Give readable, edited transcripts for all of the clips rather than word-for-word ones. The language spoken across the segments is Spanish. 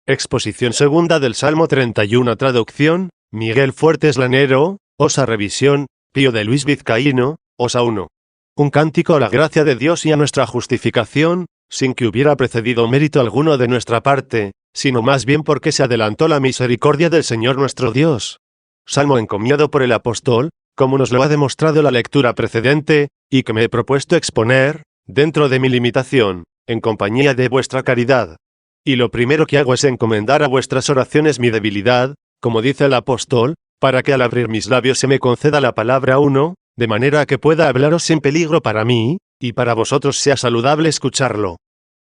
Exposición segunda del Salmo 31. Traducción, Miguel Fuertes Lanero, Osa Revisión, Pío de Luis Vizcaíno, Osa 1. Un cántico a la gracia de Dios y a nuestra justificación, sin que hubiera precedido mérito alguno de nuestra parte, sino más bien porque se adelantó la misericordia del Señor nuestro Dios. Salmo encomiado por el apóstol, como nos lo ha demostrado la lectura precedente, y que me he propuesto exponer, dentro de mi limitación, en compañía de vuestra caridad. Y lo primero que hago es encomendar a vuestras oraciones mi debilidad, como dice el apóstol, para que al abrir mis labios se me conceda la palabra 1, de manera que pueda hablaros sin peligro para mí, y para vosotros sea saludable escucharlo.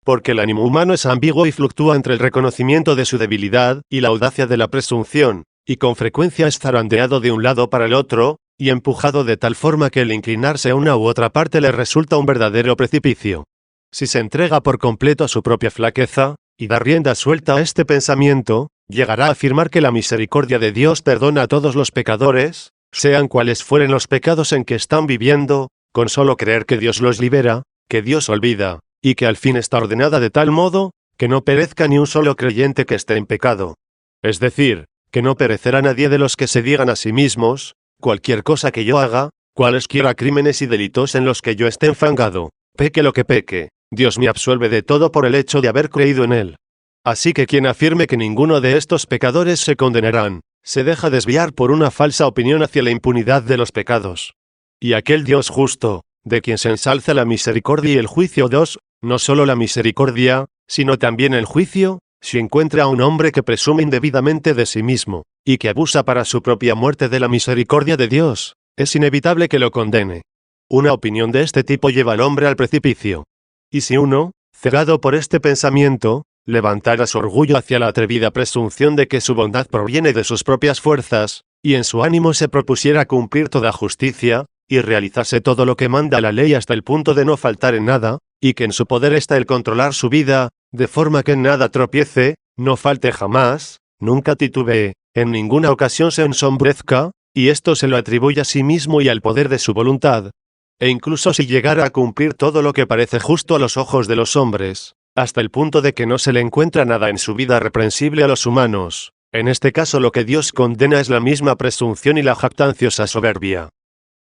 Porque el ánimo humano es ambiguo y fluctúa entre el reconocimiento de su debilidad y la audacia de la presunción, y con frecuencia es zarandeado de un lado para el otro, y empujado de tal forma que el inclinarse a una u otra parte le resulta un verdadero precipicio. Si se entrega por completo a su propia flaqueza, y da rienda suelta a este pensamiento, llegará a afirmar que la misericordia de Dios perdona a todos los pecadores, sean cuales fueren los pecados en que están viviendo, con solo creer que Dios los libera, que Dios olvida, y que al fin está ordenada de tal modo, que no perezca ni un solo creyente que esté en pecado. Es decir, que no perecerá nadie de los que se digan a sí mismos, cualquier cosa que yo haga, cualesquiera crímenes y delitos en los que yo esté enfangado, peque lo que peque, Dios me absuelve de todo por el hecho de haber creído en Él. Así que quien afirme que ninguno de estos pecadores se condenarán, se deja desviar por una falsa opinión hacia la impunidad de los pecados. Y aquel Dios justo, de quien se ensalza la misericordia y el juicio 2, no solo la misericordia, sino también el juicio, si encuentra a un hombre que presume indebidamente de sí mismo, y que abusa para su propia muerte de la misericordia de Dios, es inevitable que lo condene. Una opinión de este tipo lleva al hombre al precipicio. Y si uno, cegado por este pensamiento, levantara su orgullo hacia la atrevida presunción de que su bondad proviene de sus propias fuerzas, y en su ánimo se propusiera cumplir toda justicia, y realizase todo lo que manda la ley hasta el punto de no faltar en nada, y que en su poder está el controlar su vida, de forma que en nada tropiece, no falte jamás, nunca titubee, en ninguna ocasión se ensombrezca, y esto se lo atribuye a sí mismo y al poder de su voluntad. E incluso si llegara a cumplir todo lo que parece justo a los ojos de los hombres, hasta el punto de que no se le encuentra nada en su vida reprensible a los humanos, en este caso lo que Dios condena es la misma presunción y la jactanciosa soberbia.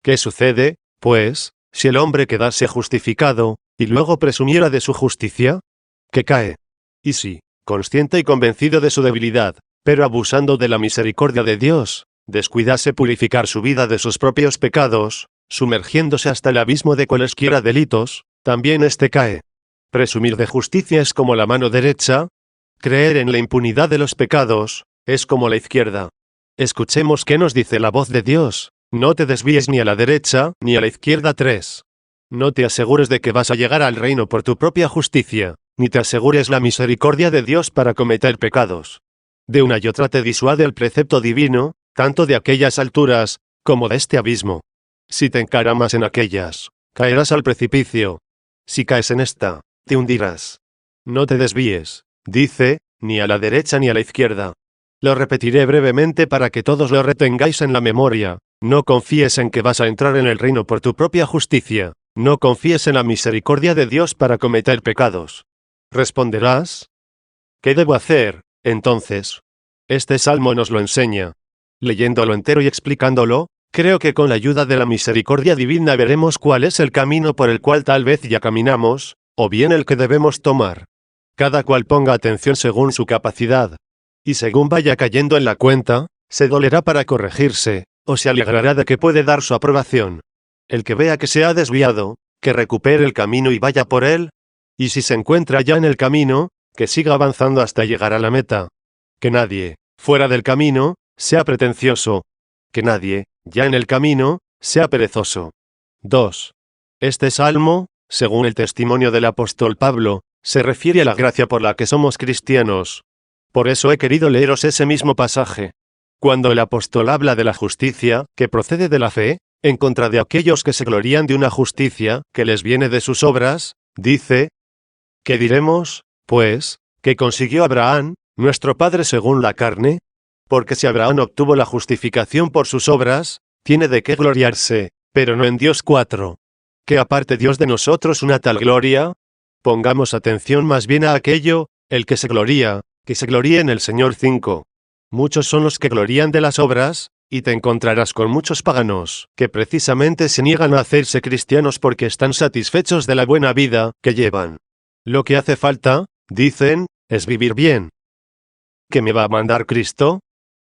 ¿Qué sucede, pues, si el hombre quedase justificado, y luego presumiera de su justicia? Que cae. Y si, consciente y convencido de su debilidad, pero abusando de la misericordia de Dios, descuidase purificar su vida de sus propios pecados, sumergiéndose hasta el abismo de cualesquiera delitos, también éste cae. Presumir de justicia es como la mano derecha, creer en la impunidad de los pecados, es como la izquierda. Escuchemos qué nos dice la voz de Dios, no te desvíes ni a la derecha, ni a la izquierda. 3. No te asegures de que vas a llegar al reino por tu propia justicia, ni te asegures la misericordia de Dios para cometer pecados. De una y otra te disuade el precepto divino, tanto de aquellas alturas, como de este abismo. Si te encaramas en aquellas, caerás al precipicio. Si caes en esta, te hundirás. No te desvíes, dice, ni a la derecha ni a la izquierda. Lo repetiré brevemente para que todos lo retengáis en la memoria. No confíes en que vas a entrar en el reino por tu propia justicia. No confíes en la misericordia de Dios para cometer pecados. Responderás, ¿qué debo hacer, entonces? Este salmo nos lo enseña. Leyéndolo entero y explicándolo, creo que con la ayuda de la misericordia divina veremos cuál es el camino por el cual tal vez ya caminamos, o bien el que debemos tomar. Cada cual ponga atención según su capacidad. Y según vaya cayendo en la cuenta, se dolerá para corregirse, o se alegrará de que puede dar su aprobación. El que vea que se ha desviado, que recupere el camino y vaya por él. Y si se encuentra ya en el camino, que siga avanzando hasta llegar a la meta. Que nadie, fuera del camino, sea pretencioso. Que nadie, ya en el camino, sea perezoso. 2. Este salmo, según el testimonio del apóstol Pablo, se refiere a la gracia por la que somos cristianos. Por eso he querido leeros ese mismo pasaje. Cuando el apóstol habla de la justicia, que procede de la fe, en contra de aquellos que se glorían de una justicia, que les viene de sus obras, dice, ¿qué diremos, pues, que consiguió Abraham, nuestro padre según la carne? Porque si Abraham obtuvo la justificación por sus obras, tiene de qué gloriarse, pero no en Dios. 4. ¿Que aparte Dios de nosotros una tal gloria? Pongamos atención más bien a aquello, el que se gloría, que se gloríe en el Señor. 5. Muchos son los que glorían de las obras, y te encontrarás con muchos paganos, que precisamente se niegan a hacerse cristianos porque están satisfechos de la buena vida que llevan. Lo que hace falta, dicen, es vivir bien. ¿Qué me va a mandar Cristo?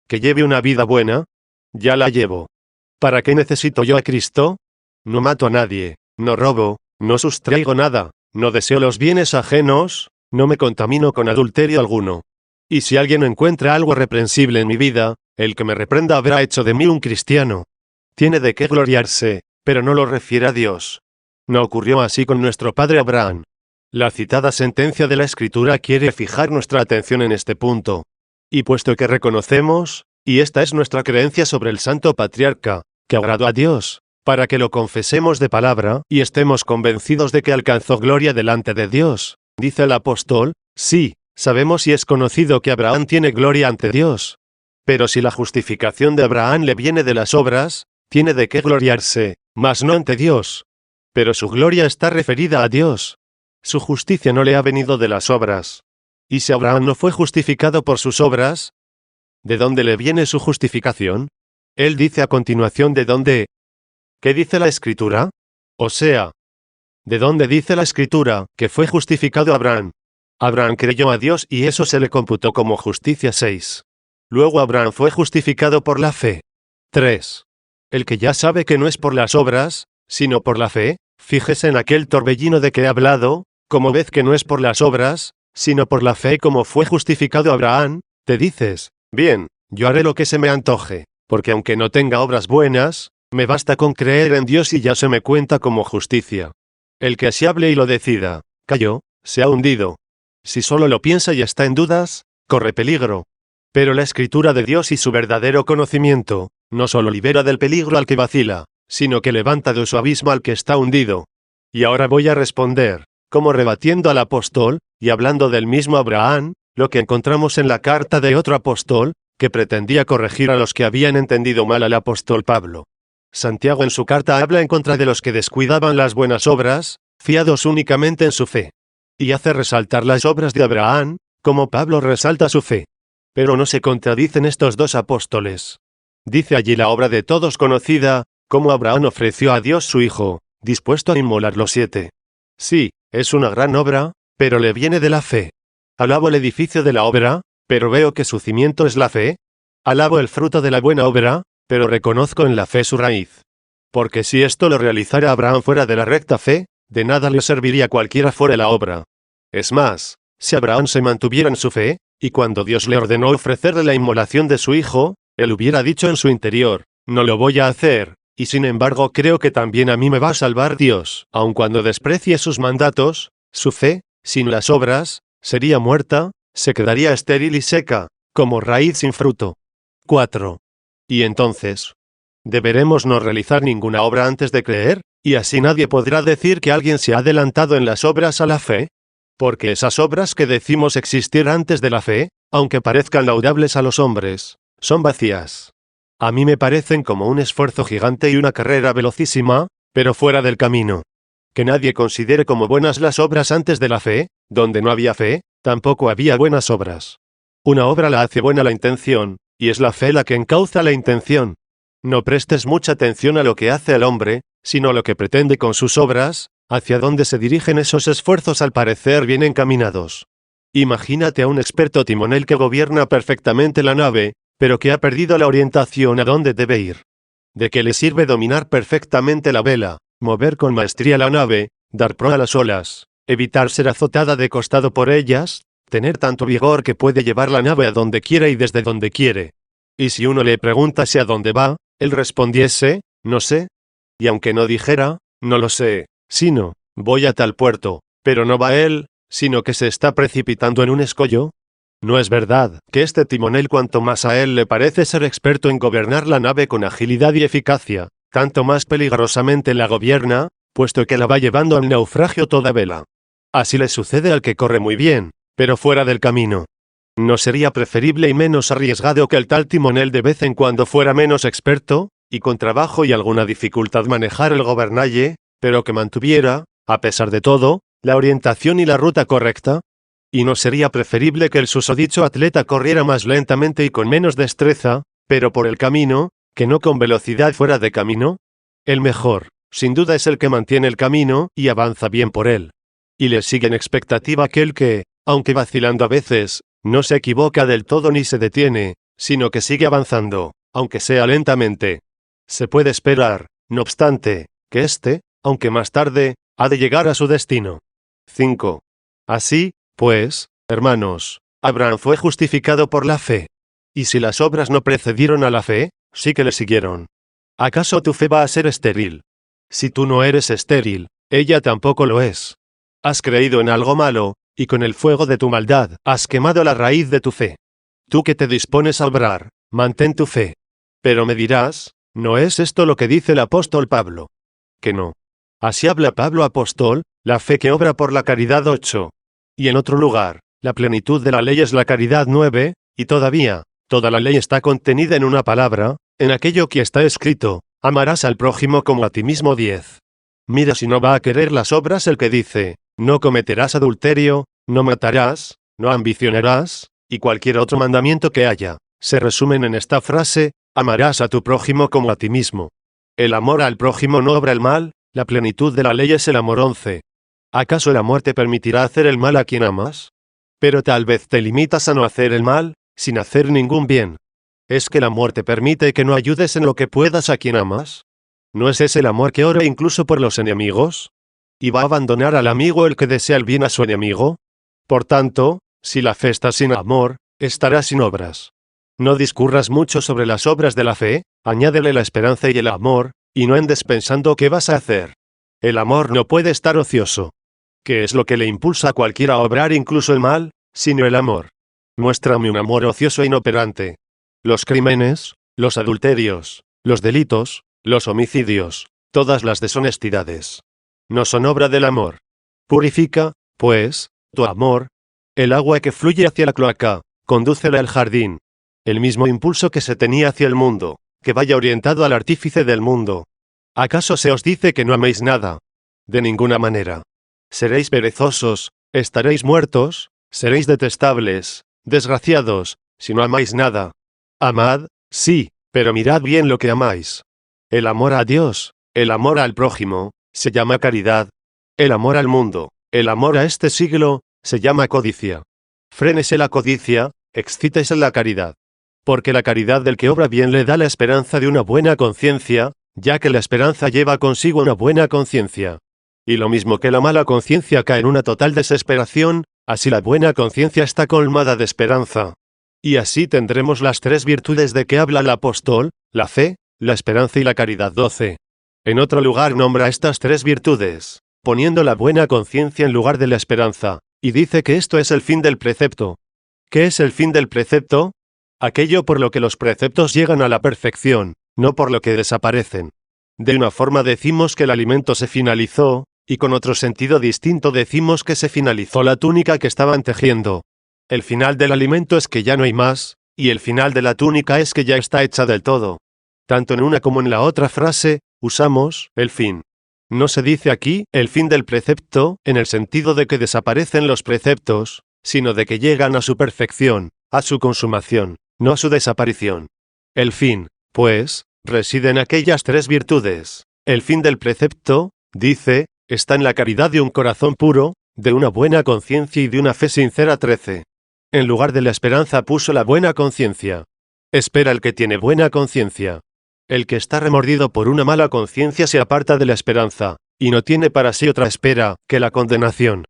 ¿Que lleve una vida buena? Ya la llevo. ¿Para qué necesito yo a Cristo? No mato a nadie, no robo, no sustraigo nada, no deseo los bienes ajenos, no me contamino con adulterio alguno. Y si alguien encuentra algo reprensible en mi vida, el que me reprenda habrá hecho de mí un cristiano. Tiene de qué gloriarse, pero no lo refiere a Dios. No ocurrió así con nuestro padre Abraham. La citada sentencia de la Escritura quiere fijar nuestra atención en este punto. Y puesto que reconocemos, y esta es nuestra creencia sobre el santo patriarca, que agradó a Dios, para que lo confesemos de palabra y estemos convencidos de que alcanzó gloria delante de Dios, dice el apóstol, sí, sabemos y es conocido que Abraham tiene gloria ante Dios. Pero si la justificación de Abraham le viene de las obras, tiene de qué gloriarse, mas no ante Dios. Pero su gloria está referida a Dios. Su justicia no le ha venido de las obras. ¿Y si Abraham no fue justificado por sus obras? ¿De dónde le viene su justificación? Él dice a continuación de dónde. ¿Qué dice la Escritura? O sea, ¿de dónde dice la Escritura que fue justificado Abraham? Abraham creyó a Dios y eso se le computó como justicia. 6. Luego Abraham fue justificado por la fe. 3. El que ya sabe que no es por las obras, sino por la fe, fíjese en aquel torbellino de que he hablado, como ves que no es por las obras, sino por la fe como fue justificado Abraham, te dices, bien, yo haré lo que se me antoje, porque aunque no tenga obras buenas, me basta con creer en Dios y ya se me cuenta como justicia. El que así hable y lo decida, cayó, se ha hundido. Si solo lo piensa y está en dudas, corre peligro. Pero la Escritura de Dios y su verdadero conocimiento, no solo libera del peligro al que vacila, sino que levanta de su abismo al que está hundido. Y ahora voy a responder, como rebatiendo al apóstol, y hablando del mismo Abraham, lo que encontramos en la carta de otro apóstol, que pretendía corregir a los que habían entendido mal al apóstol Pablo. Santiago en su carta habla en contra de los que descuidaban las buenas obras, fiados únicamente en su fe. Y hace resaltar las obras de Abraham, como Pablo resalta su fe. Pero no se contradicen estos dos apóstoles. Dice allí la obra de todos conocida, como Abraham ofreció a Dios su hijo, dispuesto a inmolarlo. 7. Sí, es una gran obra, pero le viene de la fe. Alabo el edificio de la obra, pero veo que su cimiento es la fe. Alabo el fruto de la buena obra, pero reconozco en la fe su raíz. Porque si esto lo realizara Abraham fuera de la recta fe, de nada le serviría cualquiera fuera la obra. Es más, si Abraham se mantuviera en su fe, y cuando Dios le ordenó ofrecerle la inmolación de su hijo, él hubiera dicho en su interior, no lo voy a hacer, y sin embargo creo que también a mí me va a salvar Dios, aun cuando desprecie sus mandatos, su fe, sin las obras, sería muerta, se quedaría estéril y seca, como raíz sin fruto. 4. Y entonces, ¿deberemos no realizar ninguna obra antes de creer? Y así nadie podrá decir que alguien se ha adelantado en las obras a la fe. Porque esas obras que decimos existir antes de la fe, aunque parezcan laudables a los hombres, son vacías. A mí me parecen como un esfuerzo gigante y una carrera velocísima, pero fuera del camino. Que nadie considere como buenas las obras antes de la fe, donde no había fe, tampoco había buenas obras. Una obra la hace buena la intención, y es la fe la que encauza la intención. No prestes mucha atención a lo que hace el hombre, sino a lo que pretende con sus obras, hacia dónde se dirigen esos esfuerzos al parecer bien encaminados. Imagínate a un experto timonel que gobierna perfectamente la nave, pero que ha perdido la orientación a dónde debe ir. ¿De qué le sirve dominar perfectamente la vela, mover con maestría la nave, dar proa a las olas, evitar ser azotada de costado por ellas, tener tanto vigor que puede llevar la nave a donde quiere y desde donde quiere? Y si uno le preguntase a dónde va, él respondiese, no sé. Y aunque no dijera, no lo sé, sino, voy a tal puerto, pero no va él, sino que se está precipitando en un escollo. ¿No es verdad que este timonel, cuanto más a él le parece ser experto en gobernar la nave con agilidad y eficacia, tanto más peligrosamente la gobierna, puesto que la va llevando al naufragio toda vela? Así le sucede al que corre muy bien, pero fuera del camino. ¿No sería preferible y menos arriesgado que el tal timonel de vez en cuando fuera menos experto, y con trabajo y alguna dificultad manejar el gobernalle, pero que mantuviera, a pesar de todo, la orientación y la ruta correcta? ¿Y no sería preferible que el susodicho atleta corriera más lentamente y con menos destreza, pero por el camino, que no con velocidad fuera de camino? El mejor, sin duda, es el que mantiene el camino y avanza bien por él. Y le sigue en expectativa aquel que, aunque vacilando a veces, no se equivoca del todo ni se detiene, sino que sigue avanzando, aunque sea lentamente. Se puede esperar, no obstante, que éste, aunque más tarde, ha de llegar a su destino. 5. Así, pues, hermanos, Abraham fue justificado por la fe. Y si las obras no precedieron a la fe, sí que le siguieron. ¿Acaso tu fe va a ser estéril? Si tú no eres estéril, ella tampoco lo es. Has creído en algo malo, y con el fuego de tu maldad has quemado la raíz de tu fe. Tú que te dispones a obrar, mantén tu fe. Pero me dirás, ¿no es esto lo que dice el apóstol Pablo? Que no. Así habla Pablo apóstol, la fe que obra por la caridad 8. Y en otro lugar, la plenitud de la ley es la caridad 9, y todavía, toda la ley está contenida en una palabra, en aquello que está escrito, amarás al prójimo como a ti mismo 10. Mira si no va a querer las obras el que dice, no cometerás adulterio, no matarás, no ambicionarás, y cualquier otro mandamiento que haya, se resumen en esta frase, amarás a tu prójimo como a ti mismo. El amor al prójimo no obra el mal, la plenitud de la ley es el amor 11. ¿Acaso el amor te permitirá hacer el mal a quien amas? Pero tal vez te limitas a no hacer el mal, sin hacer ningún bien. ¿Es que el amor te permite que no ayudes en lo que puedas a quien amas? ¿No es ese el amor que ora incluso por los enemigos? ¿Y va a abandonar al amigo el que desea el bien a su enemigo? Por tanto, si la fe está sin amor, estará sin obras. No discurras mucho sobre las obras de la fe, añádele la esperanza y el amor, y no andes pensando qué vas a hacer. El amor no puede estar ocioso. ¿Qué es lo que le impulsa a cualquiera a obrar incluso el mal, sino el amor? Muéstrame un amor ocioso e inoperante. Los crímenes, los adulterios, los delitos, los homicidios, todas las deshonestidades, no son obra del amor. Purifica, pues, tu amor. El agua que fluye hacia la cloaca, condúcela al jardín. El mismo impulso que se tenía hacia el mundo, que vaya orientado al artífice del mundo. ¿Acaso se os dice que no améis nada? De ninguna manera. Seréis perezosos, estaréis muertos, seréis detestables, desgraciados, si no amáis nada. Amad, sí, pero mirad bien lo que amáis. El amor a Dios, el amor al prójimo, se llama caridad. El amor al mundo, el amor a este siglo, se llama codicia. Frénese la codicia, excítese la caridad. Porque la caridad del que obra bien le da la esperanza de una buena conciencia, ya que la esperanza lleva consigo una buena conciencia. Y lo mismo que la mala conciencia cae en una total desesperación, así la buena conciencia está colmada de esperanza. Y así tendremos las tres virtudes de que habla el apóstol, la fe, la esperanza y la caridad 12. En otro lugar nombra estas tres virtudes, poniendo la buena conciencia en lugar de la esperanza, y dice que esto es el fin del precepto. ¿Qué es el fin del precepto? Aquello por lo que los preceptos llegan a la perfección, no por lo que desaparecen. De una forma decimos que el alimento se finalizó, y con otro sentido distinto decimos que se finalizó la túnica que estaban tejiendo. El final del alimento es que ya no hay más, y el final de la túnica es que ya está hecha del todo. Tanto en una como en la otra frase, usamos el fin. No se dice aquí el fin del precepto, en el sentido de que desaparecen los preceptos, sino de que llegan a su perfección, a su consumación, no a su desaparición. El fin, pues, reside en aquellas tres virtudes. El fin del precepto, dice, está en la caridad de un corazón puro, de una buena conciencia y de una fe sincera 13. En lugar de la esperanza puso la buena conciencia. Espera el que tiene buena conciencia. El que está remordido por una mala conciencia se aparta de la esperanza, y no tiene para sí otra espera que la condenación.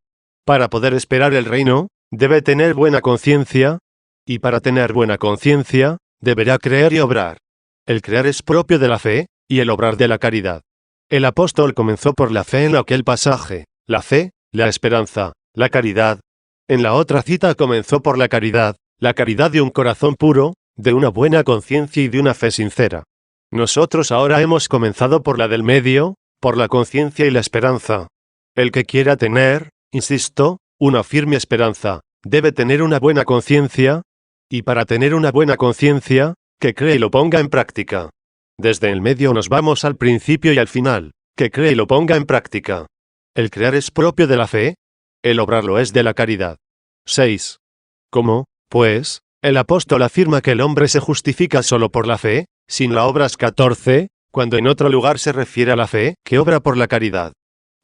Para poder esperar el reino, debe tener buena conciencia, y para tener buena conciencia, deberá creer y obrar. El creer es propio de la fe, y el obrar de la caridad. El apóstol comenzó por la fe en aquel pasaje, la fe, la esperanza, la caridad. En la otra cita comenzó por la caridad de un corazón puro, de una buena conciencia y de una fe sincera. Nosotros ahora hemos comenzado por la del medio, por la conciencia y la esperanza. El que quiera tener, insisto, una firme esperanza, debe tener una buena conciencia, y para tener una buena conciencia, que cree y lo ponga en práctica. Desde el medio nos vamos al principio y al final, que cree y lo ponga en práctica. El creer es propio de la fe, el obrar lo es de la caridad. 6. ¿Cómo, pues, el apóstol afirma que el hombre se justifica solo por la fe, sin la obras? 14, cuando en otro lugar se refiere a la fe, que obra por la caridad.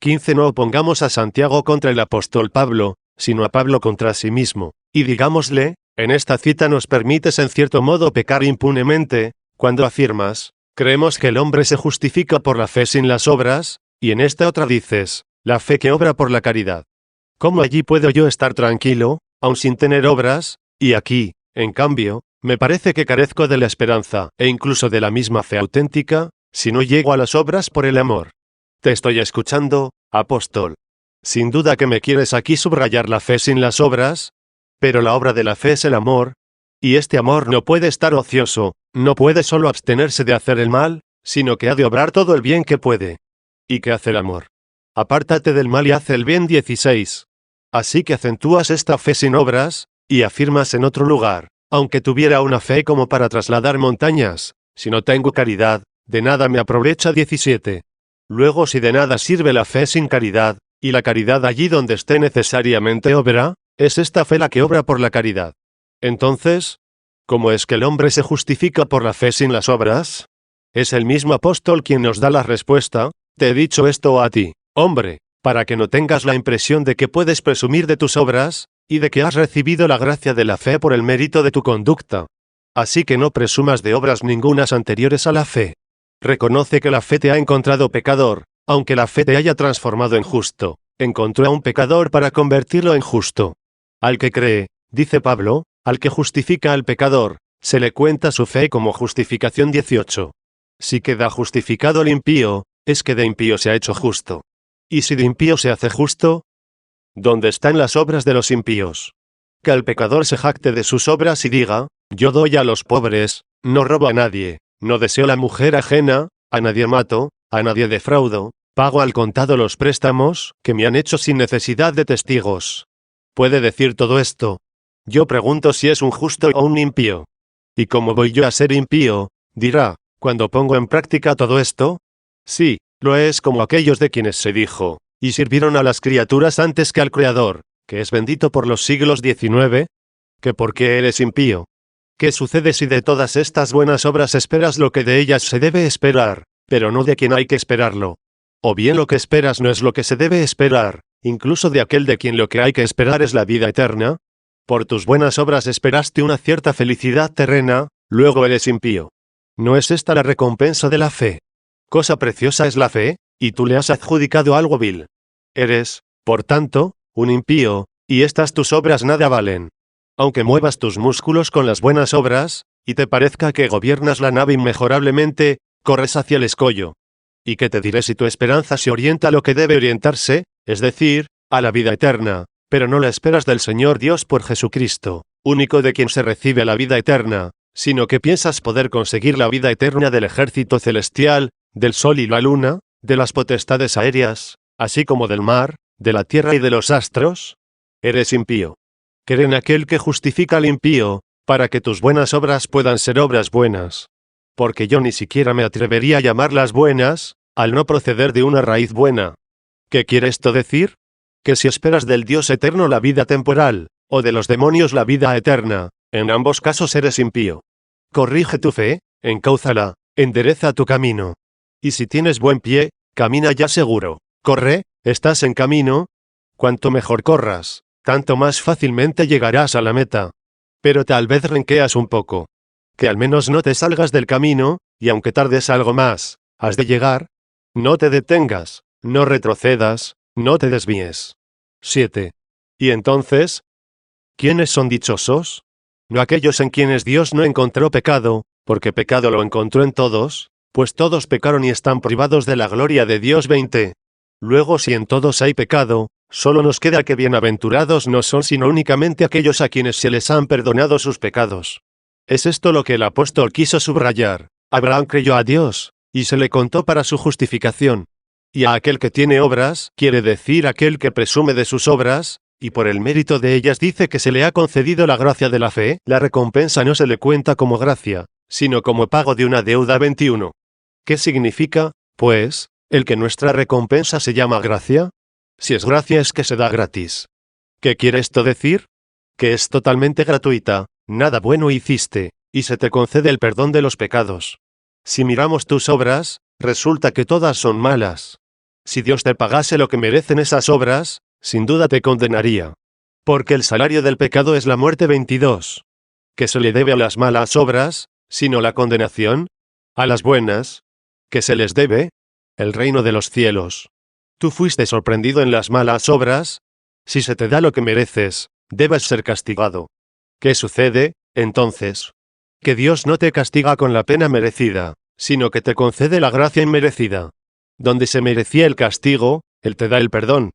15. No opongamos a Santiago contra el apóstol Pablo, sino a Pablo contra sí mismo, y digámosle, en esta cita nos permites en cierto modo pecar impunemente, cuando afirmas, creemos que el hombre se justifica por la fe sin las obras, y en esta otra dices, la fe que obra por la caridad. ¿Cómo allí puedo yo estar tranquilo, aun sin tener obras? Y aquí, en cambio, me parece que carezco de la esperanza, e incluso de la misma fe auténtica, si no llego a las obras por el amor. Te estoy escuchando, apóstol. Sin duda que me quieres aquí subrayar la fe sin las obras, pero la obra de la fe es el amor, y este amor no puede estar ocioso, no puede solo abstenerse de hacer el mal, sino que ha de obrar todo el bien que puede. ¿Y qué hace el amor? Apártate del mal y haz el bien. 16. Así que acentúas esta fe sin obras, y afirmas en otro lugar, aunque tuviera una fe como para trasladar montañas, si no tengo caridad, de nada me aprovecha. 17. Luego, si de nada sirve la fe sin caridad, y la caridad allí donde esté necesariamente obra, es esta fe la que obra por la caridad. Entonces, ¿cómo es que el hombre se justifica por la fe sin las obras? Es el mismo apóstol quien nos da la respuesta. Te he dicho esto a ti, hombre, para que no tengas la impresión de que puedes presumir de tus obras, y de que has recibido la gracia de la fe por el mérito de tu conducta. Así que no presumas de obras ningunas anteriores a la fe. Reconoce que la fe te ha encontrado pecador, aunque la fe te haya transformado en justo. Encontró a un pecador para convertirlo en justo. Al que cree, dice Pablo, al que justifica al pecador, se le cuenta su fe como justificación. 18. Si queda justificado el impío, es que de impío se ha hecho justo. ¿Y si de impío se hace justo? ¿Dónde están las obras de los impíos? Que el pecador se jacte de sus obras y diga, yo doy a los pobres, no robo a nadie, no deseo la mujer ajena, a nadie mato, a nadie defraudo, pago al contado los préstamos que me han hecho sin necesidad de testigos. ¿Puede decir todo esto? Yo pregunto si es un justo o un impío. ¿Y cómo voy yo a ser impío? Dirá, cuando pongo en práctica todo esto. Sí, lo es como aquellos de quienes se dijo, y sirvieron a las criaturas antes que al Creador, que es bendito por los siglos. 19. ¿Que por qué eres impío? ¿Qué sucede si de todas estas buenas obras esperas lo que de ellas se debe esperar, pero no de quien hay que esperarlo? O bien lo que esperas no es lo que se debe esperar, incluso de aquel de quien lo que hay que esperar es la vida eterna. Por tus buenas obras esperaste una cierta felicidad terrena, luego eres impío. ¿No es esta la recompensa de la fe? Cosa preciosa es la fe, y tú le has adjudicado algo vil. Eres, por tanto, un impío, y estas tus obras nada valen. Aunque muevas tus músculos con las buenas obras, y te parezca que gobiernas la nave inmejorablemente, corres hacia el escollo. ¿Y qué te diré si tu esperanza se orienta a lo que debe orientarse, es decir, a la vida eterna, pero no la esperas del Señor Dios por Jesucristo, único de quien se recibe la vida eterna, sino que piensas poder conseguir la vida eterna del ejército celestial, del sol y la luna, de las potestades aéreas, así como del mar, de la tierra y de los astros? Eres impío. Cree en aquel que justifica al impío, para que tus buenas obras puedan ser obras buenas. Porque yo ni siquiera me atrevería a llamarlas buenas, al no proceder de una raíz buena. ¿Qué quiere esto decir? Que si esperas del Dios eterno la vida temporal, o de los demonios la vida eterna, en ambos casos eres impío. Corrige tu fe, encáuzala, endereza tu camino. Y si tienes buen pie, camina ya seguro. Corre, estás en camino. Cuanto mejor corras, tanto más fácilmente llegarás a la meta. Pero tal vez renqueas un poco. Que al menos no te salgas del camino, y aunque tardes algo más, has de llegar. No te detengas, no retrocedas, no te desvíes. 7. ¿Y entonces? ¿Quiénes son dichosos? No aquellos en quienes Dios no encontró pecado, porque pecado lo encontró en todos, pues todos pecaron y están privados de la gloria de Dios. 20. Luego si en todos hay pecado, solo nos queda que bienaventurados no son sino únicamente aquellos a quienes se les han perdonado sus pecados. Es esto lo que el apóstol quiso subrayar. Abraham creyó a Dios, y se le contó para su justificación. Y a aquel que tiene obras, quiere decir aquel que presume de sus obras, y por el mérito de ellas dice que se le ha concedido la gracia de la fe, la recompensa no se le cuenta como gracia, sino como pago de una deuda. 21. ¿Qué significa, pues, el que nuestra recompensa se llama gracia? Si es gracia es que se da gratis. ¿Qué quiere esto decir? que es totalmente gratuita, nada bueno hiciste, y se te concede el perdón de los pecados. Si miramos tus obras, resulta que todas son malas. Si Dios te pagase lo que merecen esas obras, sin duda te condenaría. Porque el salario del pecado es la muerte. 22. ¿Qué se le debe a las malas obras, sino la condenación? A las buenas, ¿qué se les debe? El reino de los cielos. ¿Tú fuiste sorprendido en las malas obras? Si se te da lo que mereces, debes ser castigado. ¿Qué sucede, entonces? Que Dios no te castiga con la pena merecida, sino que te concede la gracia inmerecida. Donde se merecía el castigo, Él te da el perdón.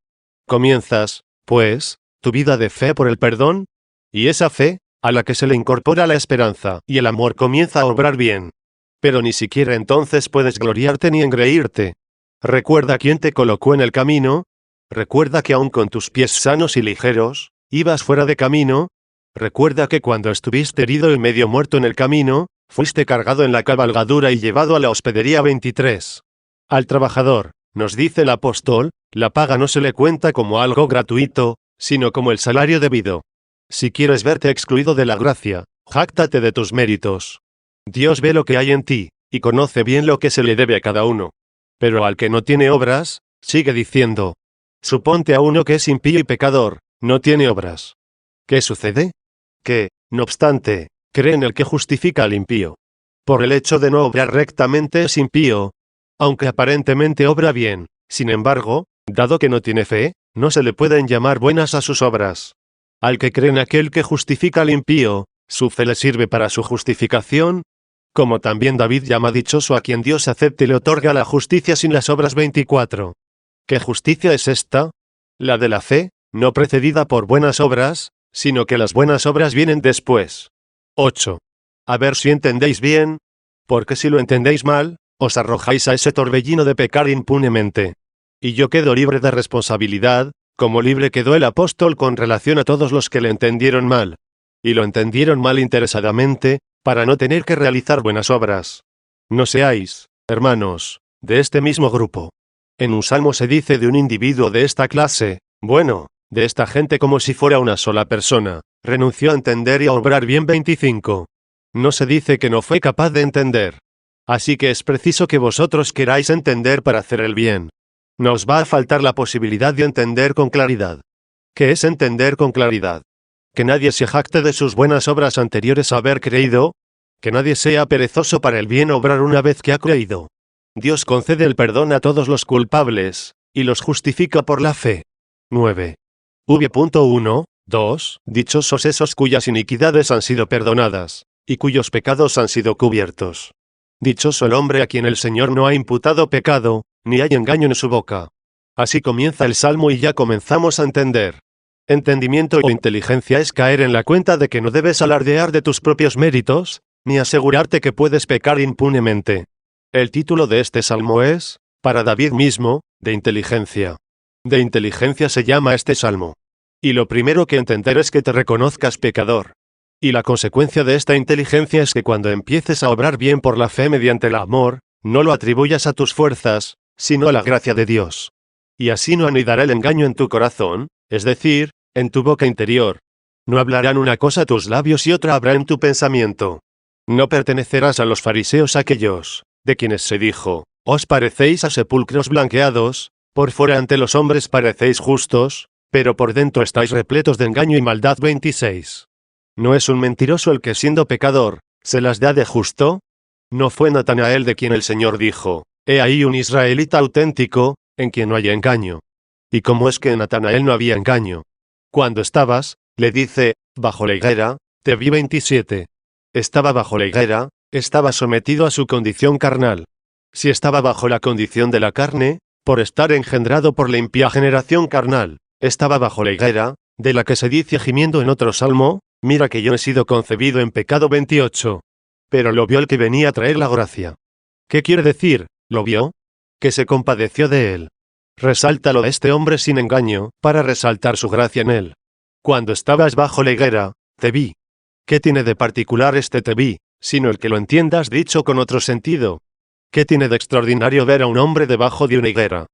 Comienzas, pues, tu vida de fe por el perdón, y esa fe, a la que se le incorpora la esperanza y el amor, comienza a obrar bien. Pero ni siquiera entonces puedes gloriarte ni engreírte. Recuerda quién te colocó en el camino. Recuerda que aun con tus pies sanos y ligeros, ibas fuera de camino. Recuerda que cuando estuviste herido y medio muerto en el camino, fuiste cargado en la cabalgadura y llevado a la hospedería. 23. Al trabajador, nos dice el apóstol, la paga no se le cuenta como algo gratuito, sino como el salario debido. Si quieres verte excluido de la gracia, jáctate de tus méritos. Dios ve lo que hay en ti, y conoce bien lo que se le debe a cada uno. Pero al que no tiene obras, sigue diciendo. Suponte a uno que es impío y pecador, no tiene obras. ¿Qué sucede? Que, no obstante, cree en el que justifica al impío. Por el hecho de no obrar rectamente es impío, aunque aparentemente obra bien. Sin embargo, dado que no tiene fe, no se le pueden llamar buenas a sus obras. Al que cree en aquel que justifica al impío, su fe le sirve para su justificación, como también David llama dichoso a quien Dios acepta y le otorga la justicia sin las obras. 24. ¿Qué justicia es esta? La de la fe, no precedida por buenas obras, sino que las buenas obras vienen después. 8. A ver si entendéis bien, porque si lo entendéis mal, os arrojáis a ese torbellino de pecar impunemente. Y yo quedo libre de responsabilidad, como libre quedó el apóstol con relación a todos los que le entendieron mal. Y lo entendieron mal interesadamente, para no tener que realizar buenas obras. No seáis, hermanos, de este mismo grupo. En un salmo se dice de un individuo de esta clase, bueno, de esta gente como si fuera una sola persona, renunció a entender y a obrar bien. 25. No se dice que no fue capaz de entender. Así que es preciso que vosotros queráis entender para hacer el bien. No os va a faltar la posibilidad de entender con claridad. ¿Qué es entender con claridad? Que nadie se jacte de sus buenas obras anteriores a haber creído, que nadie sea perezoso para el bien obrar una vez que ha creído. Dios concede el perdón a todos los culpables, y los justifica por la fe. 9. V.1, 2. Dichosos esos cuyas iniquidades han sido perdonadas, y cuyos pecados han sido cubiertos. Dichoso el hombre a quien el Señor no ha imputado pecado, ni hay engaño en su boca. Así comienza el Salmo y ya comenzamos a entender. Entendimiento o inteligencia es caer en la cuenta de que no debes alardear de tus propios méritos, ni asegurarte que puedes pecar impunemente. El título de este salmo es, para David mismo, de inteligencia. De inteligencia se llama este salmo. Y lo primero que entender es que te reconozcas pecador. Y la consecuencia de esta inteligencia es que cuando empieces a obrar bien por la fe mediante el amor, no lo atribuyas a tus fuerzas, sino a la gracia de Dios. Y así no anidará el engaño en tu corazón, es decir, en tu boca interior. No hablarán una cosa tus labios y otra habrá en tu pensamiento. No pertenecerás a los fariseos aquellos, de quienes se dijo, os parecéis a sepulcros blanqueados, por fuera ante los hombres parecéis justos, pero por dentro estáis repletos de engaño y maldad. 26. ¿No es un mentiroso el que siendo pecador, se las da de justo? ¿No fue Natanael de quien el Señor dijo, he ahí un israelita auténtico, en quien no hay engaño? ¿Y cómo es que en Natanael no había engaño? Cuando estabas, le dice, bajo la higuera, te vi. 27. Estaba bajo la higuera, estaba sometido a su condición carnal. Si estaba bajo la condición de la carne, por estar engendrado por la impía generación carnal, estaba bajo la higuera, de la que se dice gimiendo en otro salmo, mira que yo he sido concebido en pecado. 28. Pero lo vio el que venía a traer la gracia. ¿Qué quiere decir? ¿Lo vio? Que se compadeció de él. Resáltalo a este hombre sin engaño, para resaltar su gracia en él. Cuando estabas bajo la higuera, te vi. ¿Qué tiene de particular este te vi, sino el que lo entiendas dicho con otro sentido? ¿Qué tiene de extraordinario ver a un hombre debajo de una higuera?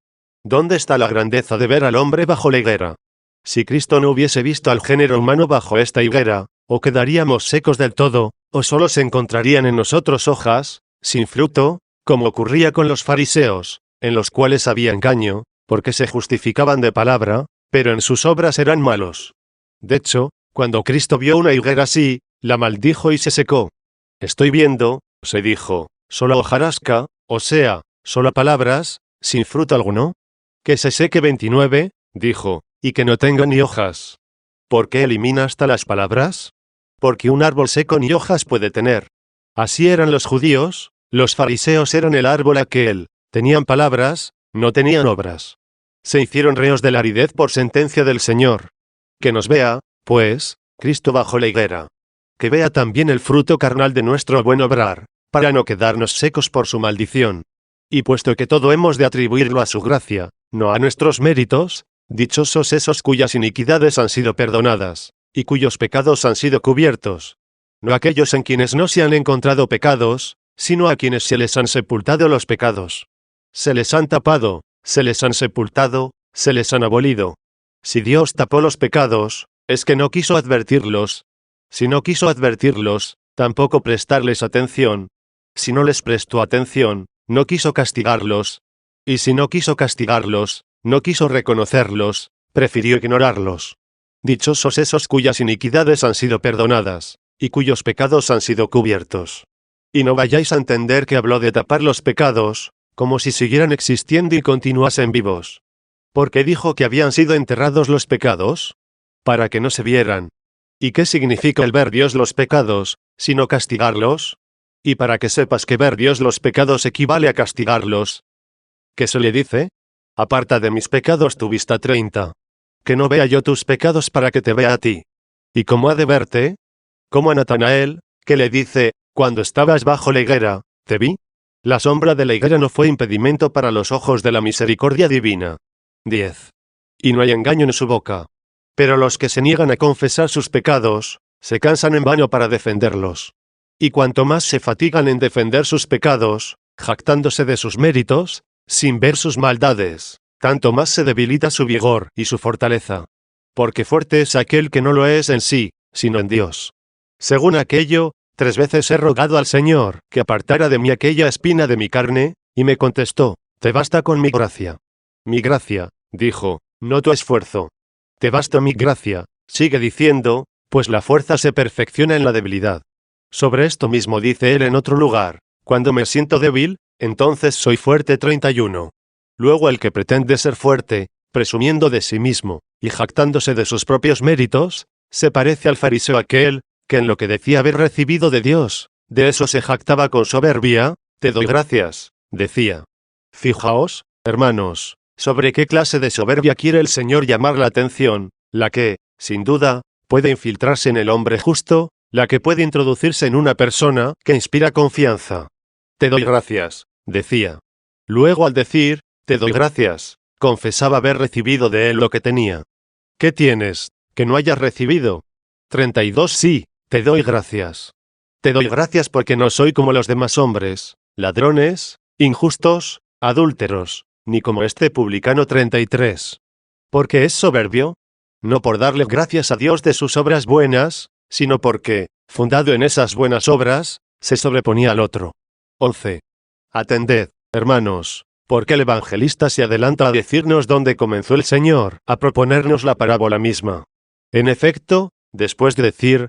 ¿Dónde está la grandeza de ver al hombre bajo la higuera? Si Cristo no hubiese visto al género humano bajo esta higuera, o quedaríamos secos del todo, o solo se encontrarían en nosotros hojas, sin fruto, como ocurría con los fariseos, en los cuales había engaño, porque se justificaban de palabra, pero en sus obras eran malos. De hecho, cuando Cristo vio una higuera así, la maldijo y se secó. Estoy viendo, se dijo, sola hojarasca, o sea, solo palabras, sin fruto alguno. Que se seque 29, dijo, y que no tenga ni hojas. ¿Por qué elimina hasta las palabras? Porque un árbol seco ni hojas puede tener. Así eran los judíos, los fariseos eran el árbol aquel, tenían palabras, no tenían obras. Se hicieron reos de la aridez por sentencia del Señor. Que nos vea, pues, Cristo bajo la higuera. Que vea también el fruto carnal de nuestro buen obrar, para no quedarnos secos por su maldición. Y puesto que todo hemos de atribuirlo a su gracia, no a nuestros méritos, dichosos esos cuyas iniquidades han sido perdonadas, y cuyos pecados han sido cubiertos. No aquellos en quienes no se han encontrado pecados, sino a quienes se les han sepultado los pecados. Se les han tapado, se les han sepultado, se les han abolido. Si Dios tapó los pecados, es que no quiso advertirlos. Si no quiso advertirlos, tampoco prestarles atención. Si no les prestó atención, no quiso castigarlos. Y si no quiso castigarlos, no quiso reconocerlos, prefirió ignorarlos. Dichosos esos cuyas iniquidades han sido perdonadas, y cuyos pecados han sido cubiertos. Y no vayáis a entender que habló de tapar los pecados, como si siguieran existiendo y continuasen vivos. ¿Por qué dijo que habían sido enterrados los pecados? Para que no se vieran. ¿Y qué significa el ver Dios los pecados, sino castigarlos? Y para que sepas que ver Dios los pecados equivale a castigarlos. ¿Qué se le dice? Aparta de mis pecados tu vista 30. Que no vea yo tus pecados para que te vea a ti. ¿Y cómo ha de verte? Como a Natanael, que le dice, cuando estabas bajo la higuera, ¿te vi? La sombra de la higuera no fue impedimento para los ojos de la misericordia divina. 10. Y no hay engaño en su boca. Pero los que se niegan a confesar sus pecados, se cansan en vano para defenderlos. Y cuanto más se fatigan en defender sus pecados, jactándose de sus méritos, sin ver sus maldades, tanto más se debilita su vigor y su fortaleza. Porque fuerte es aquel que no lo es en sí, sino en Dios. Según aquello, 3 veces he rogado al Señor que apartara de mí aquella espina de mi carne, y me contestó, te basta con mi gracia. Mi gracia, dijo, no tu esfuerzo. Te basta mi gracia, sigue diciendo, pues la fuerza se perfecciona en la debilidad. Sobre esto mismo dice él en otro lugar, cuando me siento débil, entonces soy fuerte. 31. Luego el que pretende ser fuerte, presumiendo de sí mismo, y jactándose de sus propios méritos, se parece al fariseo aquel, que en lo que decía haber recibido de Dios, de eso se jactaba con soberbia. Te doy gracias, decía. Fijaos, hermanos, sobre qué clase de soberbia quiere el Señor llamar la atención, la que, sin duda, puede infiltrarse en el hombre justo, la que puede introducirse en una persona que inspira confianza. Te doy gracias, decía. Luego al decir, te doy gracias, confesaba haber recibido de él lo que tenía. ¿Qué tienes, que no hayas recibido? 32. Sí, te doy gracias. Te doy gracias porque no soy como los demás hombres, ladrones, injustos, adúlteros, ni como este publicano. 33. ¿Porque es soberbio? No por darle gracias a Dios de sus obras buenas, sino porque, fundado en esas buenas obras, se sobreponía al otro. 11. Atended, hermanos, porque el evangelista se adelanta a decirnos dónde comenzó el Señor a proponernos la parábola misma. En efecto, después de decir,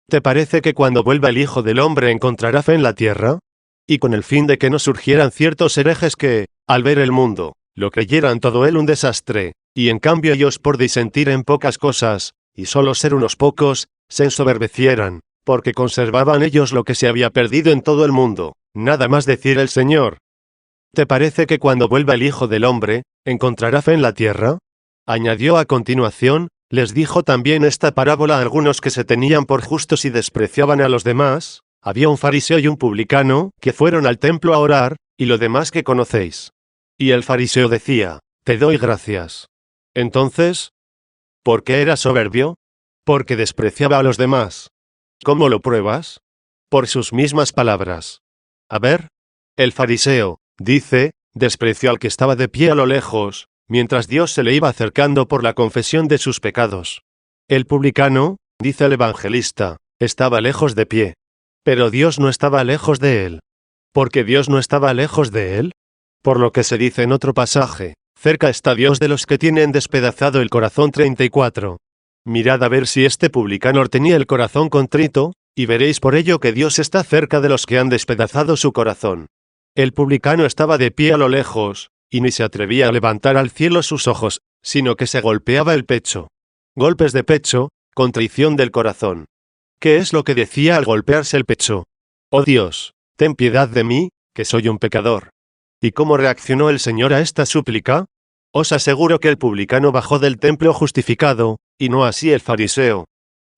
¿te parece que cuando vuelva el Hijo del Hombre encontrará fe en la tierra? Y con el fin de que no surgieran ciertos herejes que, al ver el mundo, lo creyeran todo él un desastre, y en cambio ellos por disentir en pocas cosas, y solo ser unos pocos, se ensoberbecieran, porque conservaban ellos lo que se había perdido en todo el mundo. Nada más decir el Señor. ¿Te parece que cuando vuelva el Hijo del Hombre, encontrará fe en la tierra? Añadió a continuación, les dijo también esta parábola a algunos que se tenían por justos y despreciaban a los demás. Había un fariseo y un publicano, que fueron al templo a orar, y lo demás que conocéis. Y el fariseo decía, te doy gracias. Entonces, ¿por qué era soberbio? Porque despreciaba a los demás. ¿Cómo lo pruebas? Por sus mismas palabras. A ver, el fariseo, dice, despreció al que estaba de pie a lo lejos, mientras Dios se le iba acercando por la confesión de sus pecados. El publicano, dice el evangelista, estaba lejos de pie. Pero Dios no estaba lejos de él. ¿Por qué Dios no estaba lejos de él? Por lo que se dice en otro pasaje, cerca está Dios de los que tienen despedazado el corazón. 34. Mirad a ver si este publicano tenía el corazón contrito, y veréis por ello que Dios está cerca de los que han despedazado su corazón. El publicano estaba de pie a lo lejos, y ni se atrevía a levantar al cielo sus ojos, sino que se golpeaba el pecho. Golpes de pecho, contrición del corazón. ¿Qué es lo que decía al golpearse el pecho? Oh Dios, ten piedad de mí, que soy un pecador. ¿Y cómo reaccionó el Señor a esta súplica? Os aseguro que el publicano bajó del templo justificado, y no así el fariseo.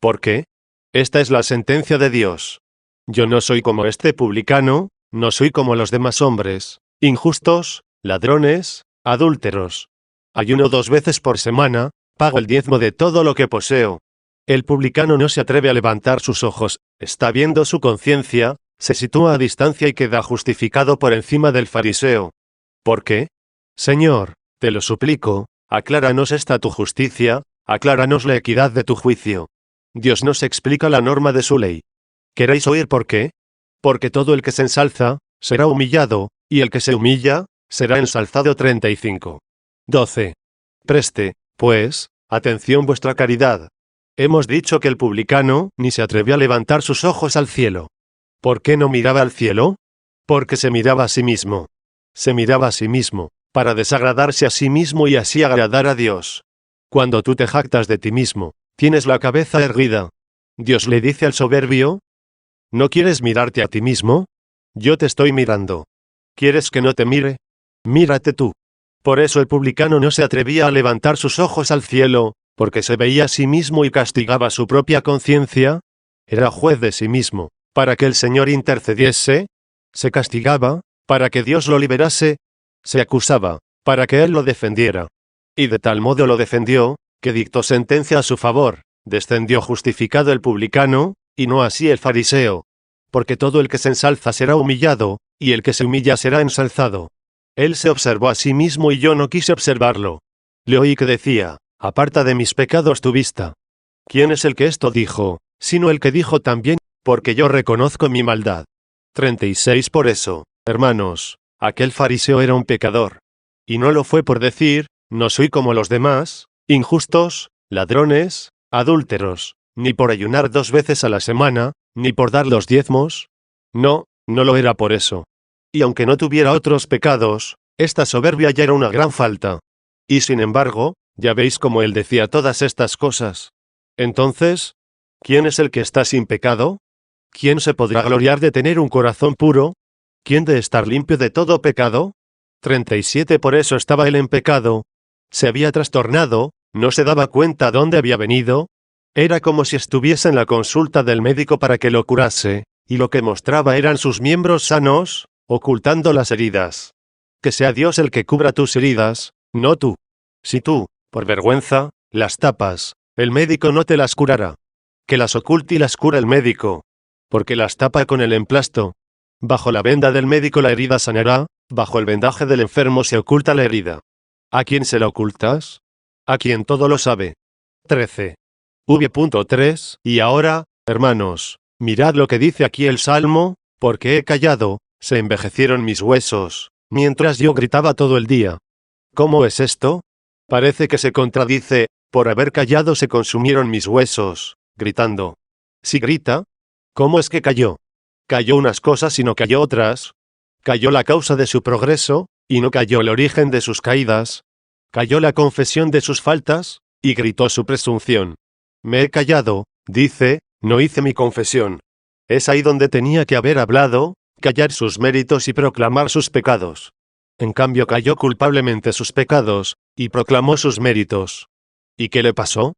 ¿Por qué? Esta es la sentencia de Dios. Yo no soy como este publicano, no soy como los demás hombres, injustos, ladrones, adúlteros. Ayuno 2 veces por semana, pago el diezmo de todo lo que poseo. El publicano no se atreve a levantar sus ojos, está viendo su conciencia, se sitúa a distancia y queda justificado por encima del fariseo. ¿Por qué? Señor, te lo suplico, acláranos esta tu justicia, acláranos la equidad de tu juicio. Dios nos explica la norma de su ley. ¿Queréis oír por qué? Porque todo el que se ensalza, será humillado, y el que se humilla, será ensalzado. 35. 12. Preste, pues, atención vuestra caridad. Hemos dicho que el publicano ni se atrevió a levantar sus ojos al cielo. ¿Por qué no miraba al cielo? Porque se miraba a sí mismo. Se miraba a sí mismo, para desagradarse a sí mismo y así agradar a Dios. Cuando tú te jactas de ti mismo, tienes la cabeza erguida. Dios le dice al soberbio: ¿no quieres mirarte a ti mismo? Yo te estoy mirando. ¿Quieres que no te mire? Mírate tú. Por eso el publicano no se atrevía a levantar sus ojos al cielo, porque se veía a sí mismo y castigaba su propia conciencia. Era juez de sí mismo, para que el Señor intercediese. Se castigaba, para que Dios lo liberase. Se acusaba, para que Él lo defendiera. Y de tal modo lo defendió, que dictó sentencia a su favor. Descendió justificado el publicano, y no así el fariseo. Porque todo el que se ensalza será humillado, y el que se humilla será ensalzado. Él se observó a sí mismo y yo no quise observarlo. Le oí que decía: aparta de mis pecados tu vista. ¿Quién es el que esto dijo, sino el que dijo también: porque yo reconozco mi maldad? 36. Por eso, hermanos, aquel fariseo era un pecador. Y no lo fue por decir: no soy como los demás, injustos, ladrones, adúlteros, ni por ayunar 2 veces a la semana, ni por dar los diezmos. No, no lo era por eso. Y aunque no tuviera otros pecados, esta soberbia ya era una gran falta. Y sin embargo, ya veis cómo él decía todas estas cosas. Entonces, ¿quién es el que está sin pecado? ¿Quién se podrá gloriar de tener un corazón puro? ¿Quién de estar limpio de todo pecado? 37. Por eso estaba él en pecado. Se había trastornado, no se daba cuenta dónde había venido. Era como si estuviese en la consulta del médico para que lo curase, y lo que mostraba eran sus miembros sanos, ocultando las heridas. Que sea Dios el que cubra tus heridas, no tú. Si tú, por vergüenza, las tapas, el médico no te las curará. Que las oculte y las cura el médico. Porque las tapa con el emplasto. Bajo la venda del médico la herida sanará, bajo el vendaje del enfermo se oculta la herida. ¿A quién se la ocultas? A quien todo lo sabe. 13. V.3. Y ahora, hermanos, mirad lo que dice aquí el Salmo: porque he callado, se envejecieron mis huesos, mientras yo gritaba todo el día. ¿Cómo es esto? Parece que se contradice: por haber callado se consumieron mis huesos, gritando. Si grita, ¿cómo es que cayó? Cayó unas cosas y no cayó otras. Cayó la causa de su progreso, y no cayó el origen de sus caídas. Cayó la confesión de sus faltas, y gritó su presunción. Me he callado, dice, no hice mi confesión. Es ahí donde tenía que haber hablado, callar sus méritos y proclamar sus pecados. En cambio calló culpablemente sus pecados, y proclamó sus méritos. ¿Y qué le pasó?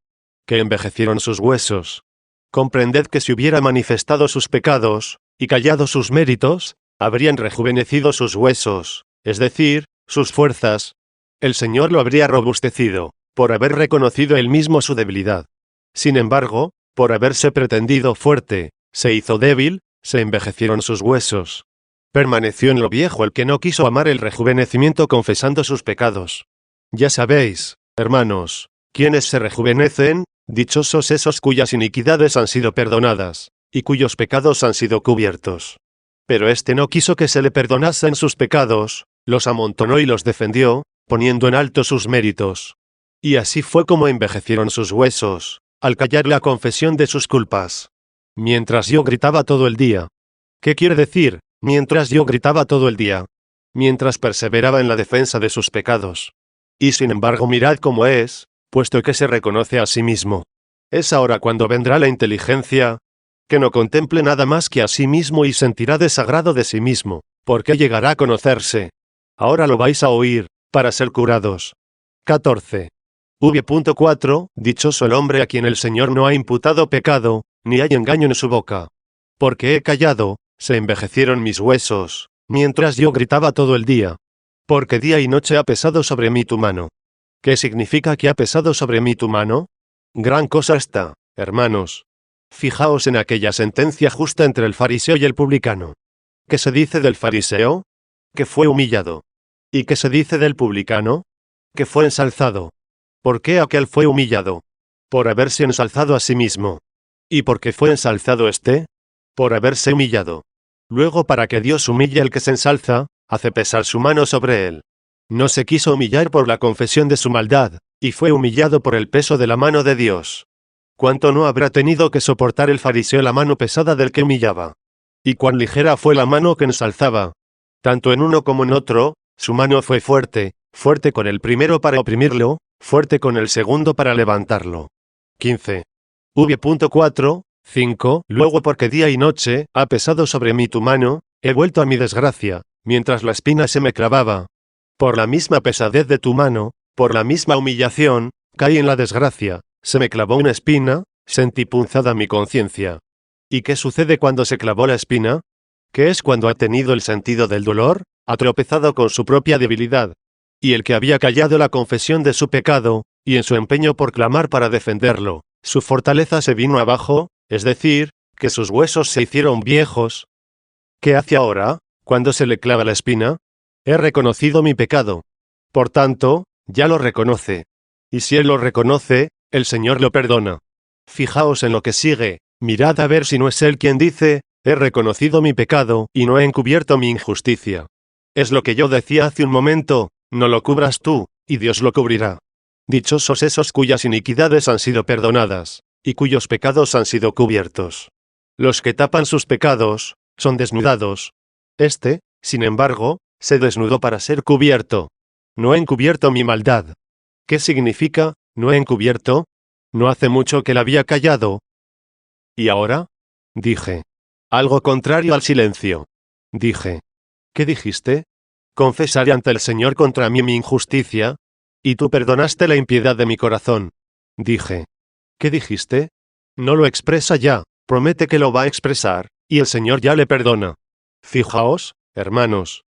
Que envejecieron sus huesos. Comprended que si hubiera manifestado sus pecados, y callado sus méritos, habrían rejuvenecido sus huesos, es decir, sus fuerzas. El Señor lo habría robustecido, por haber reconocido él mismo su debilidad. Sin embargo, por haberse pretendido fuerte, se hizo débil, se envejecieron sus huesos. Permaneció en lo viejo el que no quiso amar el rejuvenecimiento confesando sus pecados. Ya sabéis, hermanos, quienes se rejuvenecen, dichosos esos cuyas iniquidades han sido perdonadas, y cuyos pecados han sido cubiertos. Pero éste no quiso que se le perdonasen sus pecados, los amontonó y los defendió, poniendo en alto sus méritos. Y así fue como envejecieron sus huesos, al callar la confesión de sus culpas. Mientras yo gritaba todo el día. ¿Qué quiere decir, mientras yo gritaba todo el día? Mientras perseveraba en la defensa de sus pecados. Y sin embargo mirad cómo es, puesto que se reconoce a sí mismo. Es ahora cuando vendrá la inteligencia, que no contemple nada más que a sí mismo y sentirá desagrado de sí mismo, porque llegará a conocerse. Ahora lo vais a oír, para ser curados. 14. V.4 Dichoso el hombre a quien el Señor no ha imputado pecado, ni hay engaño en su boca. Porque he callado, se envejecieron mis huesos, mientras yo gritaba todo el día. Porque día y noche ha pesado sobre mí tu mano. ¿Qué significa que ha pesado sobre mí tu mano? Gran cosa está, hermanos. Fijaos en aquella sentencia justa entre el fariseo y el publicano. ¿Qué se dice del fariseo? Que fue humillado. ¿Y qué se dice del publicano? Que fue ensalzado. ¿Por qué aquel fue humillado? Por haberse ensalzado a sí mismo. ¿Y por qué fue ensalzado éste? Por haberse humillado. Luego, para que Dios humille al que se ensalza, hace pesar su mano sobre él. No se quiso humillar por la confesión de su maldad, y fue humillado por el peso de la mano de Dios. ¿Cuánto no habrá tenido que soportar el fariseo la mano pesada del que humillaba? ¿Y cuán ligera fue la mano que ensalzaba? Tanto en uno como en otro, su mano fue fuerte, fuerte con el primero para oprimirlo, fuerte con el segundo para levantarlo. 15. V.4, 5 Luego porque día y noche ha pesado sobre mí tu mano, he vuelto a mi desgracia, mientras la espina se me clavaba. Por la misma pesadez de tu mano, por la misma humillación, caí en la desgracia, se me clavó una espina, sentí punzada mi conciencia. ¿Y qué sucede cuando se clavó la espina? ¿Qué es cuando ha tenido el sentido del dolor? Ha tropezado con su propia debilidad. Y el que había callado la confesión de su pecado, y en su empeño por clamar para defenderlo, su fortaleza se vino abajo, es decir, que sus huesos se hicieron viejos. ¿Qué hace ahora, cuando se le clava la espina? He reconocido mi pecado. Por tanto, ya lo reconoce. Y si él lo reconoce, el Señor lo perdona. Fijaos en lo que sigue, mirad a ver si no es él quien dice, he reconocido mi pecado y no he encubierto mi injusticia. Es lo que yo decía hace un momento, no lo cubras tú, y Dios lo cubrirá. Dichosos esos cuyas iniquidades han sido perdonadas, y cuyos pecados han sido cubiertos. Los que tapan sus pecados, son desnudados. Este, sin embargo, se desnudó para ser cubierto. No he encubierto mi maldad. ¿Qué significa, no he encubierto? No hace mucho que la había callado. ¿Y ahora? Dije. Algo contrario al silencio. Dije. ¿Qué dijiste? Confesaré ante el Señor contra mí mi injusticia, y tú perdonaste la impiedad de mi corazón. Dije. ¿Qué dijiste? No lo expresa ya, promete que lo va a expresar, y el Señor ya le perdona. Fijaos, hermanos.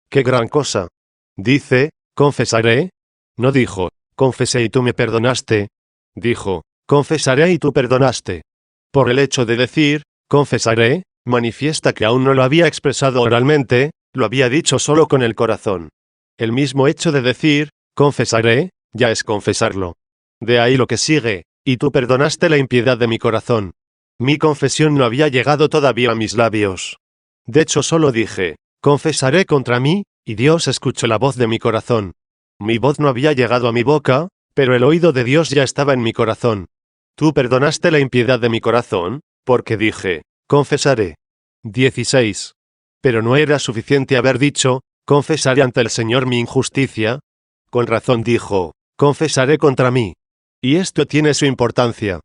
¡Qué gran cosa! Dice, confesaré. No dijo, confesé y tú me perdonaste. Dijo, confesaré y tú perdonaste. Por el hecho de decir, confesaré, manifiesta que aún no lo había expresado oralmente, lo había dicho solo con el corazón. El mismo hecho de decir, confesaré, ya es confesarlo. De ahí lo que sigue, y tú perdonaste la impiedad de mi corazón. Mi confesión no había llegado todavía a mis labios. De hecho solo dije, confesaré contra mí, y Dios escuchó la voz de mi corazón. Mi voz no había llegado a mi boca, pero el oído de Dios ya estaba en mi corazón. Tú perdonaste la impiedad de mi corazón, porque dije, confesaré. 16. Pero no era suficiente haber dicho, confesaré ante el Señor mi injusticia. Con razón dijo, confesaré contra mí. Y esto tiene su importancia.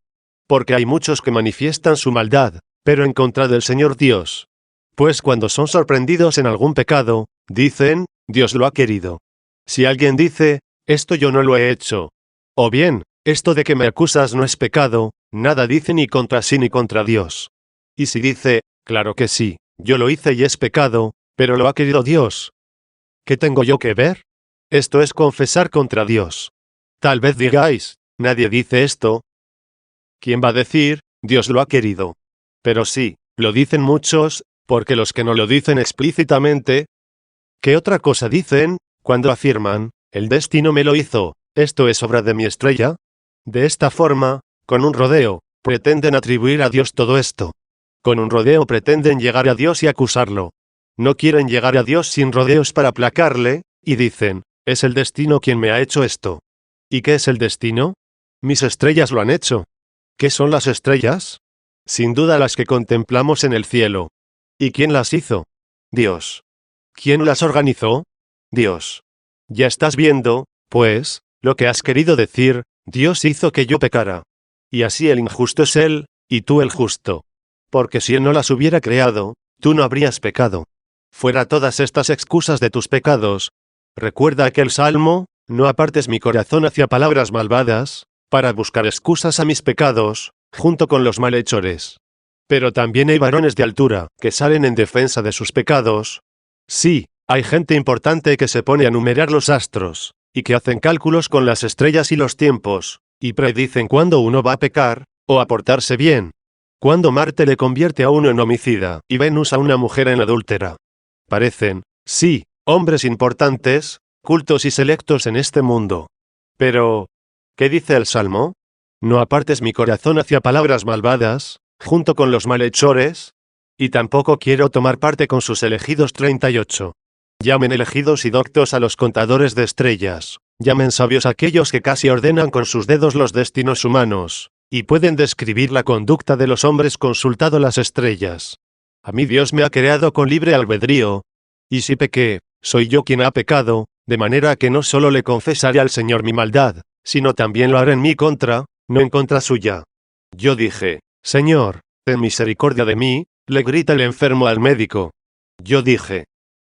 Porque hay muchos que manifiestan su maldad, pero en contra del Señor Dios. Pues cuando son sorprendidos en algún pecado, dicen, Dios lo ha querido. Si alguien dice, esto yo no lo he hecho. O bien, esto de que me acusas no es pecado, nada dice ni contra sí ni contra Dios. Y si dice, claro que sí, yo lo hice y es pecado, pero lo ha querido Dios. ¿Qué tengo yo que ver? Esto es confesar contra Dios. Tal vez digáis, nadie dice esto. ¿Quién va a decir, Dios lo ha querido? Pero sí, lo dicen muchos, porque los que no lo dicen explícitamente, ¿qué otra cosa dicen, cuando afirman, El destino me lo hizo, esto es obra de mi estrella. De esta forma, con un rodeo, pretenden atribuir a Dios todo esto. Con un rodeo pretenden llegar a Dios y acusarlo. No quieren llegar a Dios sin rodeos para aplacarle, y dicen, es el destino quien me ha hecho esto. ¿Y qué es el destino? Mis estrellas lo han hecho. ¿Qué son las estrellas? Sin duda las que contemplamos en el cielo. ¿Y quién las hizo? Dios. ¿Quién las organizó? Dios. Ya estás viendo, pues, lo que has querido decir, Dios hizo que yo pecara. Y así el injusto es Él, y tú el justo. Porque si Él no las hubiera creado, tú no habrías pecado. Fuera todas estas excusas de tus pecados. Recuerda aquel salmo, no apartes mi corazón hacia palabras malvadas, para buscar excusas a mis pecados, junto con los malhechores. Pero también hay varones de altura, que salen en defensa de sus pecados. Sí, hay gente importante que se pone a numerar los astros, y que hacen cálculos con las estrellas y los tiempos, y predicen cuándo uno va a pecar, o a portarse bien. Cuándo Marte le convierte a uno en homicida, y Venus a una mujer en adúltera. Parecen, sí, hombres importantes, cultos y selectos en este mundo. Pero, ¿qué dice el Salmo? No apartes mi corazón hacia palabras malvadas, junto con los malhechores, y tampoco quiero tomar parte con sus elegidos 38. Llamen elegidos y doctos a los contadores de estrellas, llamen sabios aquellos que casi ordenan con sus dedos los destinos humanos, y pueden describir la conducta de los hombres consultado las estrellas. A mí Dios me ha creado con libre albedrío, y si pequé, soy yo quien ha pecado, de manera que no solo le confesaré al Señor mi maldad, sino también lo haré en mi contra, no en contra suya. Yo dije, Señor, ten misericordia de mí, le grita el enfermo al médico. Yo dije,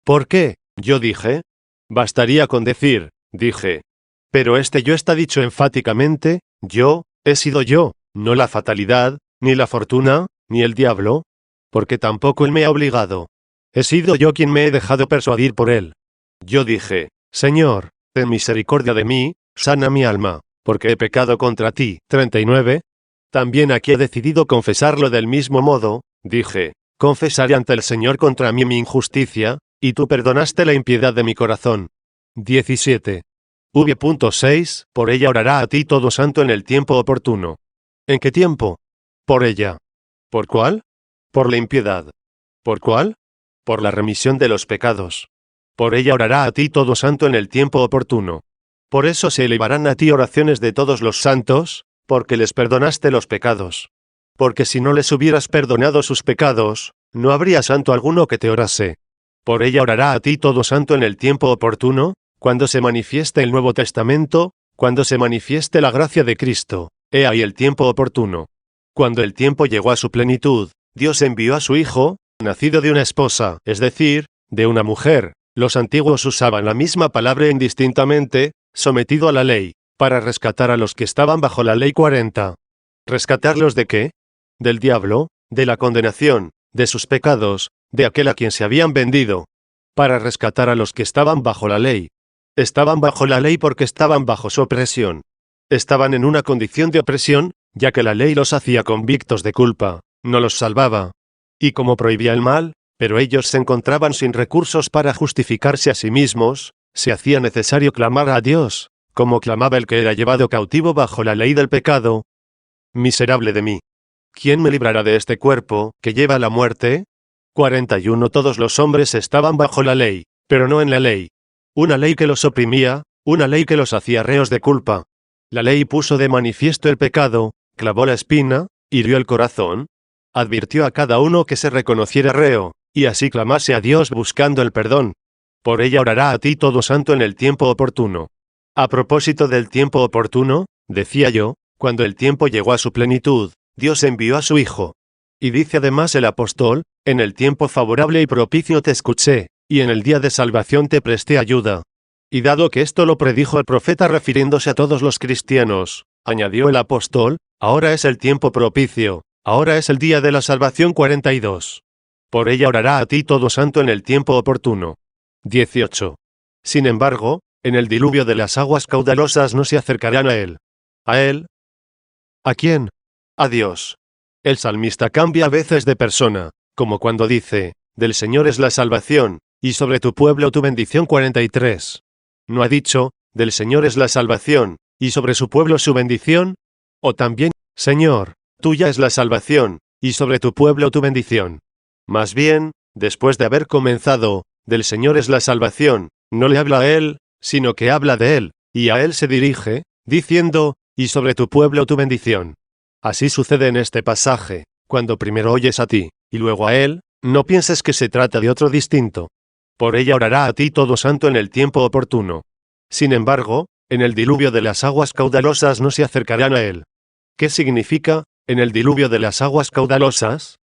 ¿por qué? Yo dije, bastaría con decir, dije. Pero este yo está dicho enfáticamente, yo, he sido yo, no la fatalidad, ni la fortuna, ni el diablo, porque tampoco él me ha obligado. He sido yo quien me he dejado persuadir por él. Yo dije, Señor, ten misericordia de mí, sana mi alma, porque he pecado contra ti. 39. También aquí he decidido confesarlo del mismo modo, dije, confesaré ante el Señor contra mí mi injusticia, y tú perdonaste la impiedad de mi corazón. 17. V.6. Por ella orará a ti todo santo en el tiempo oportuno. ¿En qué tiempo? Por ella. ¿Por cuál? Por la impiedad. ¿Por cuál? Por la remisión de los pecados. Por ella orará a ti todo santo en el tiempo oportuno. Por eso se elevarán a ti oraciones de todos los santos, porque les perdonaste los pecados. Porque si no les hubieras perdonado sus pecados, no habría santo alguno que te orase. Por ella orará a ti todo santo en el tiempo oportuno, cuando se manifieste el Nuevo Testamento, cuando se manifieste la gracia de Cristo. He ahí el tiempo oportuno. Cuando el tiempo llegó a su plenitud, Dios envió a su Hijo, nacido de una esposa, es decir, de una mujer. Los antiguos usaban la misma palabra indistintamente, sometido a la ley, para rescatar a los que estaban bajo la ley 40. ¿Rescatarlos de qué? Del diablo, de la condenación, de sus pecados, de aquel a quien se habían vendido. Para rescatar a los que estaban bajo la ley. Estaban bajo la ley porque estaban bajo su opresión. Estaban en una condición de opresión, ya que la ley los hacía convictos de culpa, no los salvaba. Y como prohibía el mal, pero ellos se encontraban sin recursos para justificarse a sí mismos, se hacía necesario clamar a Dios, como clamaba el que era llevado cautivo bajo la ley del pecado. Miserable de mí. ¿Quién me librará de este cuerpo, que lleva a la muerte? 41. Todos los hombres estaban bajo la ley, pero no en la ley. Una ley que los oprimía, una ley que los hacía reos de culpa. La ley puso de manifiesto el pecado, clavó la espina, hirió el corazón, advirtió a cada uno que se reconociera reo, y así clamase a Dios buscando el perdón. Por ella orará a ti todo santo en el tiempo oportuno. A propósito del tiempo oportuno, decía yo, cuando el tiempo llegó a su plenitud, Dios envió a su Hijo. Y dice además el apóstol, en el tiempo favorable y propicio te escuché, y en el día de salvación te presté ayuda. Y dado que esto lo predijo el profeta refiriéndose a todos los cristianos, añadió el apóstol, ahora es el tiempo propicio, ahora es el día de la salvación 42. Por ella orará a ti todo santo en el tiempo oportuno. 18. Sin embargo, en el diluvio de las aguas caudalosas no se acercarán a él. ¿A él? ¿A quién? A Dios. El salmista cambia a veces de persona, como cuando dice, del Señor es la salvación, y sobre tu pueblo tu bendición 43. No ha dicho, del Señor es la salvación, y sobre su pueblo su bendición? O también, Señor, tuya es la salvación, y sobre tu pueblo tu bendición. Más bien, después de haber comenzado, del Señor es la salvación, no le habla a él, sino que habla de él, y a él se dirige, diciendo, y sobre tu pueblo tu bendición. Así sucede en este pasaje, cuando primero oyes a ti, y luego a él, no pienses que se trata de otro distinto. Por ella orará a ti todo santo en el tiempo oportuno. Sin embargo, en el diluvio de las aguas caudalosas no se acercarán a él. ¿Qué significa, en el diluvio de las aguas caudalosas?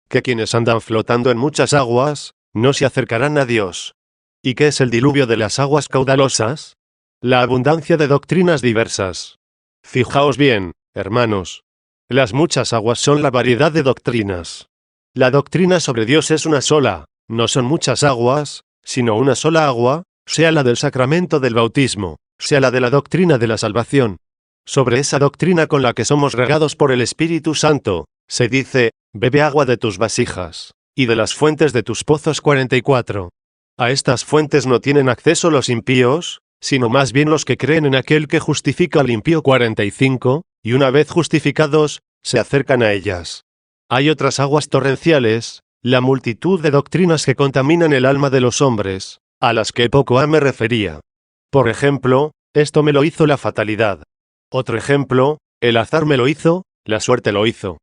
Que quienes andan flotando en muchas aguas, no se acercarán a Dios. ¿Y qué es el diluvio de las aguas caudalosas? La abundancia de doctrinas diversas. Fijaos bien, hermanos. Las muchas aguas son la variedad de doctrinas. La doctrina sobre Dios es una sola, no son muchas aguas, sino una sola agua, sea la del sacramento del bautismo, sea la de la doctrina de la salvación. Sobre esa doctrina con la que somos regados por el Espíritu Santo, se dice, bebe agua de tus vasijas, y de las fuentes de tus pozos 44. A estas fuentes no tienen acceso los impíos, sino más bien los que creen en aquel que justifica al impío 45, y una vez justificados, se acercan a ellas. Hay otras aguas torrenciales, la multitud de doctrinas que contaminan el alma de los hombres, a las que poco me refería. Por ejemplo, esto me lo hizo la fatalidad. Otro ejemplo, el azar me lo hizo, la suerte lo hizo.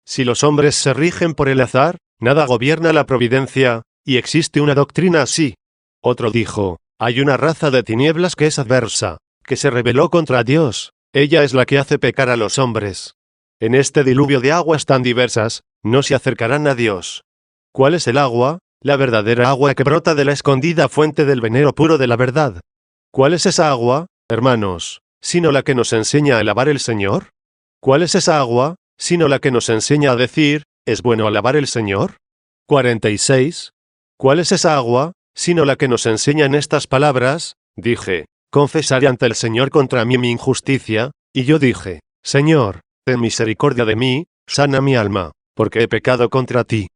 Si los hombres se rigen por el azar, nada gobierna la providencia, y existe una doctrina así. Otro dijo, hay una raza de tinieblas que es adversa, que se rebeló contra Dios, ella es la que hace pecar a los hombres. En este diluvio de aguas tan diversas, no se acercarán a Dios. ¿Cuál es el agua? La verdadera agua que brota de la escondida fuente del veneno puro de la verdad. ¿Cuál es esa agua, hermanos, sino la que nos enseña a alabar el Señor? ¿Cuál es esa agua, sino la que nos enseña a decir, ¿es bueno alabar el Señor? 46. ¿Cuál es esa agua, sino la que nos enseña en estas palabras? Dije, confesaré ante el Señor contra mí mi injusticia, y yo dije, Señor, ten misericordia de mí, sana mi alma, porque he pecado contra ti.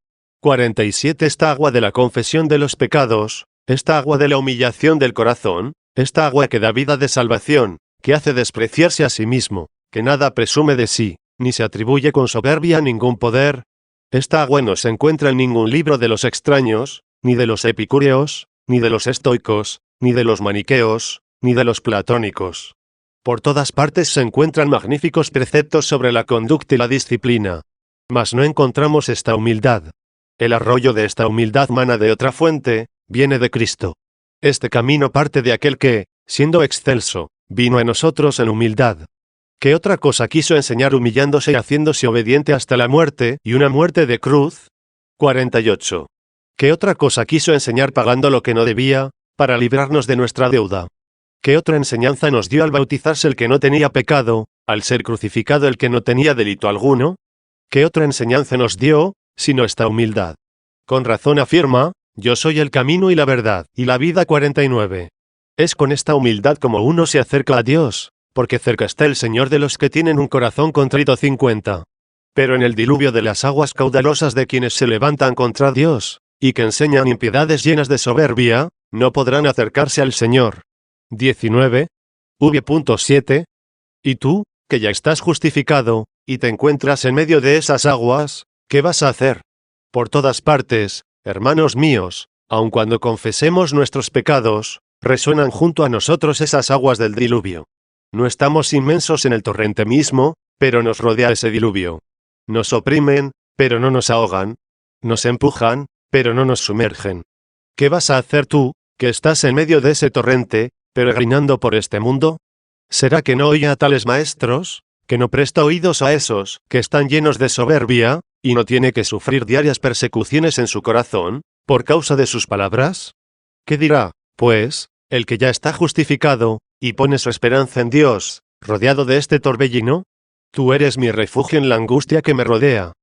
47. Esta agua de la confesión de los pecados, esta agua de la humillación del corazón, esta agua que da vida de salvación, que hace despreciarse a sí mismo, que nada presume de sí, ni se atribuye con soberbia ningún poder. Esta agua no se encuentra en ningún libro de los extraños, ni de los epicúreos, ni de los estoicos, ni de los maniqueos, ni de los platónicos. Por todas partes se encuentran magníficos preceptos sobre la conducta y la disciplina. Mas no encontramos esta humildad. El arroyo de esta humildad mana de otra fuente, viene de Cristo. Este camino parte de aquel que, siendo excelso, vino a nosotros en humildad. ¿Qué otra cosa quiso enseñar humillándose y haciéndose obediente hasta la muerte, y una muerte de cruz? 48. ¿Qué otra cosa quiso enseñar pagando lo que no debía, para librarnos de nuestra deuda? ¿Qué otra enseñanza nos dio al bautizarse el que no tenía pecado, al ser crucificado el que no tenía delito alguno? ¿Qué otra enseñanza nos dio, sino esta humildad? Con razón afirma, yo soy el camino y la verdad, y la vida 49. Es con esta humildad como uno se acerca a Dios, porque cerca está el Señor de los que tienen un corazón contrito 50. Pero en el diluvio de las aguas caudalosas de quienes se levantan contra Dios, y que enseñan impiedades llenas de soberbia, no podrán acercarse al Señor. 19. V.7. ¿Y tú, que ya estás justificado, y te encuentras en medio de esas aguas, qué vas a hacer? Por todas partes, hermanos míos, aun cuando confesemos nuestros pecados, resuenan junto a nosotros esas aguas del diluvio. No estamos inmensos en el torrente mismo, pero nos rodea ese diluvio. Nos oprimen, pero no nos ahogan. Nos empujan, pero no nos sumergen. ¿Qué vas a hacer tú, que estás en medio de ese torrente, peregrinando por este mundo? ¿Será que no oye a tales maestros, que no presta oídos a esos, que están llenos de soberbia, y no tiene que sufrir diarias persecuciones en su corazón, por causa de sus palabras? ¿Qué dirá, pues, el que ya está justificado, y pone su esperanza en Dios, rodeado de este torbellino? Tú eres mi refugio en la angustia que me rodea.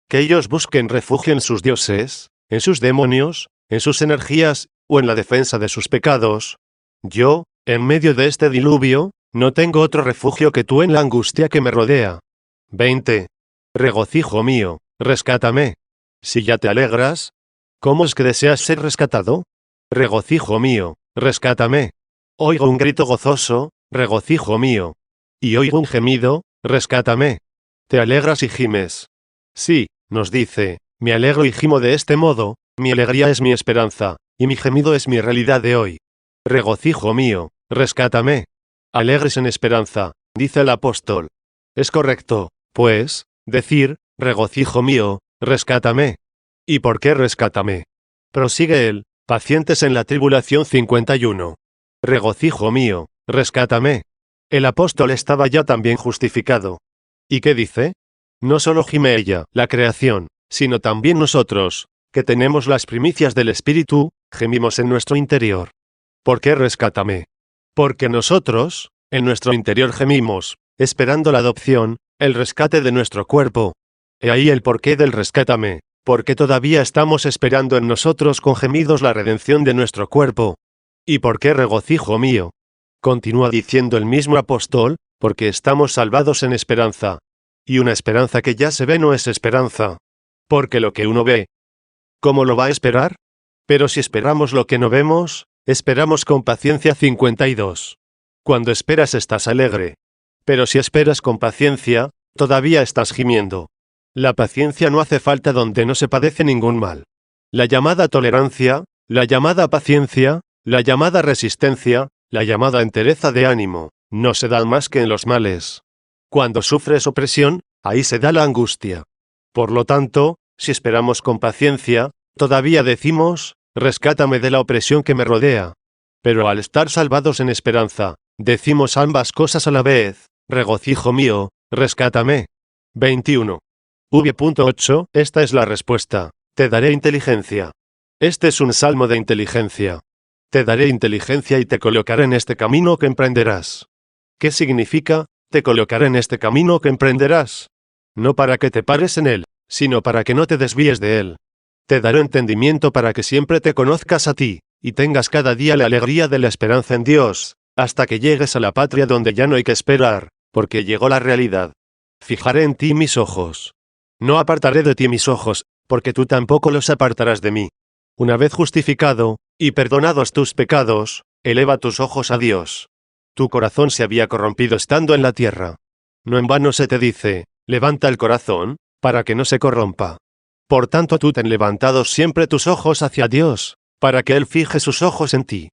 Que ellos busquen refugio en sus dioses, en sus demonios, en sus energías, o en la defensa de sus pecados. Yo, en medio de este diluvio, no tengo otro refugio que tú en la angustia que me rodea. 20. Regocijo mío, rescátame. Si ya te alegras, ¿cómo es que deseas ser rescatado? Regocijo mío, rescátame. Oigo un grito gozoso, regocijo mío. Y oigo un gemido, rescátame. Te alegras y gimes. Sí, nos dice, me alegro y gimo de este modo, mi alegría es mi esperanza, y mi gemido es mi realidad de hoy. Regocijo mío, rescátame. Alegres en esperanza, dice el apóstol. Es correcto, pues, decir, regocijo mío, rescátame. ¿Y por qué rescátame? Prosigue él, pacientes en la tribulación 51. Regocijo mío, rescátame. El apóstol estaba ya también justificado. ¿Y qué dice? No solo gime ella, la creación, sino también nosotros, que tenemos las primicias del Espíritu, gemimos en nuestro interior. ¿Por qué rescátame? Porque nosotros, en nuestro interior gemimos, esperando la adopción, el rescate de nuestro cuerpo. He ahí el porqué del rescátame, porque todavía estamos esperando en nosotros con gemidos la redención de nuestro cuerpo. ¿Y por qué regocijo mío? Continúa diciendo el mismo apóstol, porque estamos salvados en esperanza. Y una esperanza que ya se ve no es esperanza. Porque lo que uno ve, ¿cómo lo va a esperar? Pero si esperamos lo que no vemos, esperamos con paciencia 52. Cuando esperas estás alegre. Pero si esperas con paciencia, todavía estás gimiendo. La paciencia no hace falta donde no se padece ningún mal. La llamada tolerancia, la llamada paciencia, la llamada resistencia, la llamada entereza de ánimo, no se dan más que en los males. Cuando sufres opresión, ahí se da la angustia. Por lo tanto, si esperamos con paciencia, todavía decimos, rescátame de la opresión que me rodea. Pero al estar salvados en esperanza, decimos ambas cosas a la vez, regocijo mío, rescátame. 21. V.8, esta es la respuesta, te daré inteligencia. Este es un salmo de inteligencia. Te daré inteligencia y te colocaré en este camino que emprenderás. ¿Qué significa, te colocaré en este camino que emprenderás? No para que te pares en él, sino para que no te desvíes de él. Te daré entendimiento para que siempre te conozcas a ti, y tengas cada día la alegría de la esperanza en Dios, hasta que llegues a la patria donde ya no hay que esperar, porque llegó la realidad. Fijaré en ti mis ojos. No apartaré de ti mis ojos, porque tú tampoco los apartarás de mí. Una vez justificado, y perdonados tus pecados, eleva tus ojos a Dios. Tu corazón se había corrompido estando en la tierra. No en vano se te dice, levanta el corazón, para que no se corrompa. Por tanto tú ten levantados siempre tus ojos hacia Dios, para que Él fije sus ojos en ti.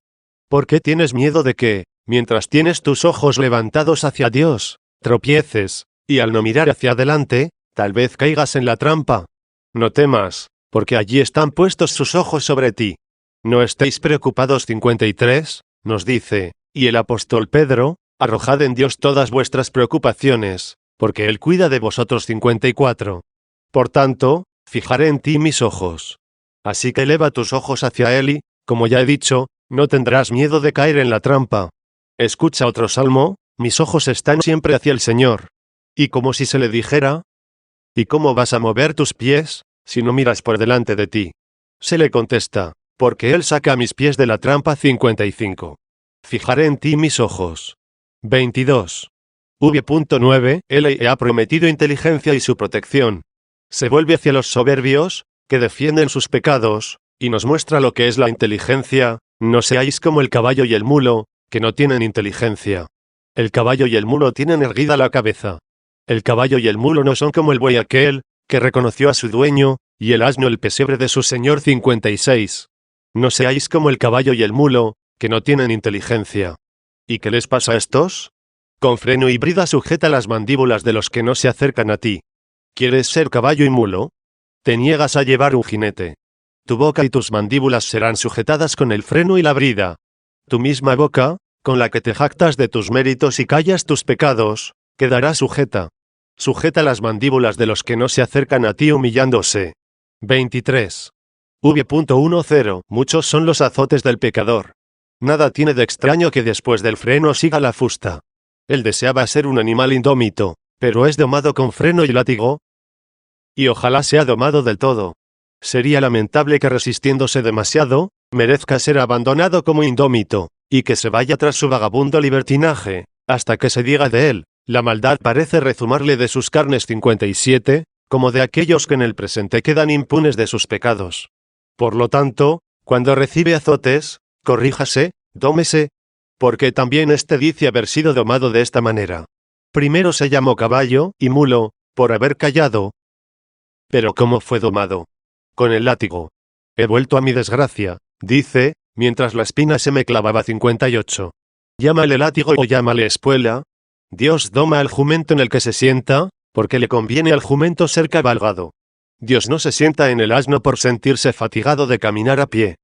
¿Por qué tienes miedo de que, mientras tienes tus ojos levantados hacia Dios, tropieces, y al no mirar hacia adelante, tal vez caigas en la trampa? No temas, porque allí están puestos sus ojos sobre ti. No estéis preocupados 53, nos dice, y el apóstol Pedro, arrojad en Dios todas vuestras preocupaciones, porque Él cuida de vosotros 54. Por tanto, fijaré en ti mis ojos. Así que eleva tus ojos hacia Él y, como ya he dicho, no tendrás miedo de caer en la trampa. Escucha otro salmo, mis ojos están siempre hacia el Señor. Y como si se le dijera, ¿y cómo vas a mover tus pies, si no miras por delante de ti? Se le contesta, porque Él saca a mis pies de la trampa 55. Fijaré en ti mis ojos. 22. V.9, Él ha prometido inteligencia y su protección. Se vuelve hacia los soberbios, que defienden sus pecados, y nos muestra lo que es la inteligencia, no seáis como el caballo y el mulo, que no tienen inteligencia. El caballo y el mulo tienen erguida la cabeza. El caballo y el mulo no son como el buey aquel, que reconoció a su dueño, y el asno el pesebre de su señor 56. No seáis como el caballo y el mulo, que no tienen inteligencia. ¿Y qué les pasa a estos? Con freno y brida sujeta las mandíbulas de los que no se acercan a ti. ¿Quieres ser caballo y mulo? Te niegas a llevar un jinete. Tu boca y tus mandíbulas serán sujetadas con el freno y la brida. Tu misma boca, con la que te jactas de tus méritos y callas tus pecados, quedará sujeta. Sujeta las mandíbulas de los que no se acercan a ti humillándose. 23. V.10. Muchos son los azotes del pecador. Nada tiene de extraño que después del freno siga la fusta. Él deseaba ser un animal indómito, pero es domado con freno y látigo. Y ojalá sea domado del todo. Sería lamentable que resistiéndose demasiado, merezca ser abandonado como indómito, y que se vaya tras su vagabundo libertinaje, hasta que se diga de él, la maldad parece rezumarle de sus carnes 57, como de aquellos que en el presente quedan impunes de sus pecados. Por lo tanto, cuando recibe azotes, corríjase, dómese. porque también éste dice haber sido domado de esta manera. Primero se llamó caballo y mulo, por haber callado. Pero ¿cómo fue domado? Con el látigo. He vuelto a mi desgracia, dice, mientras la espina se me clavaba. 58. Llámale látigo o llámale espuela. Dios doma al jumento en el que se sienta, porque le conviene al jumento ser cabalgado. Dios no se sienta en el asno por sentirse fatigado de caminar a pie.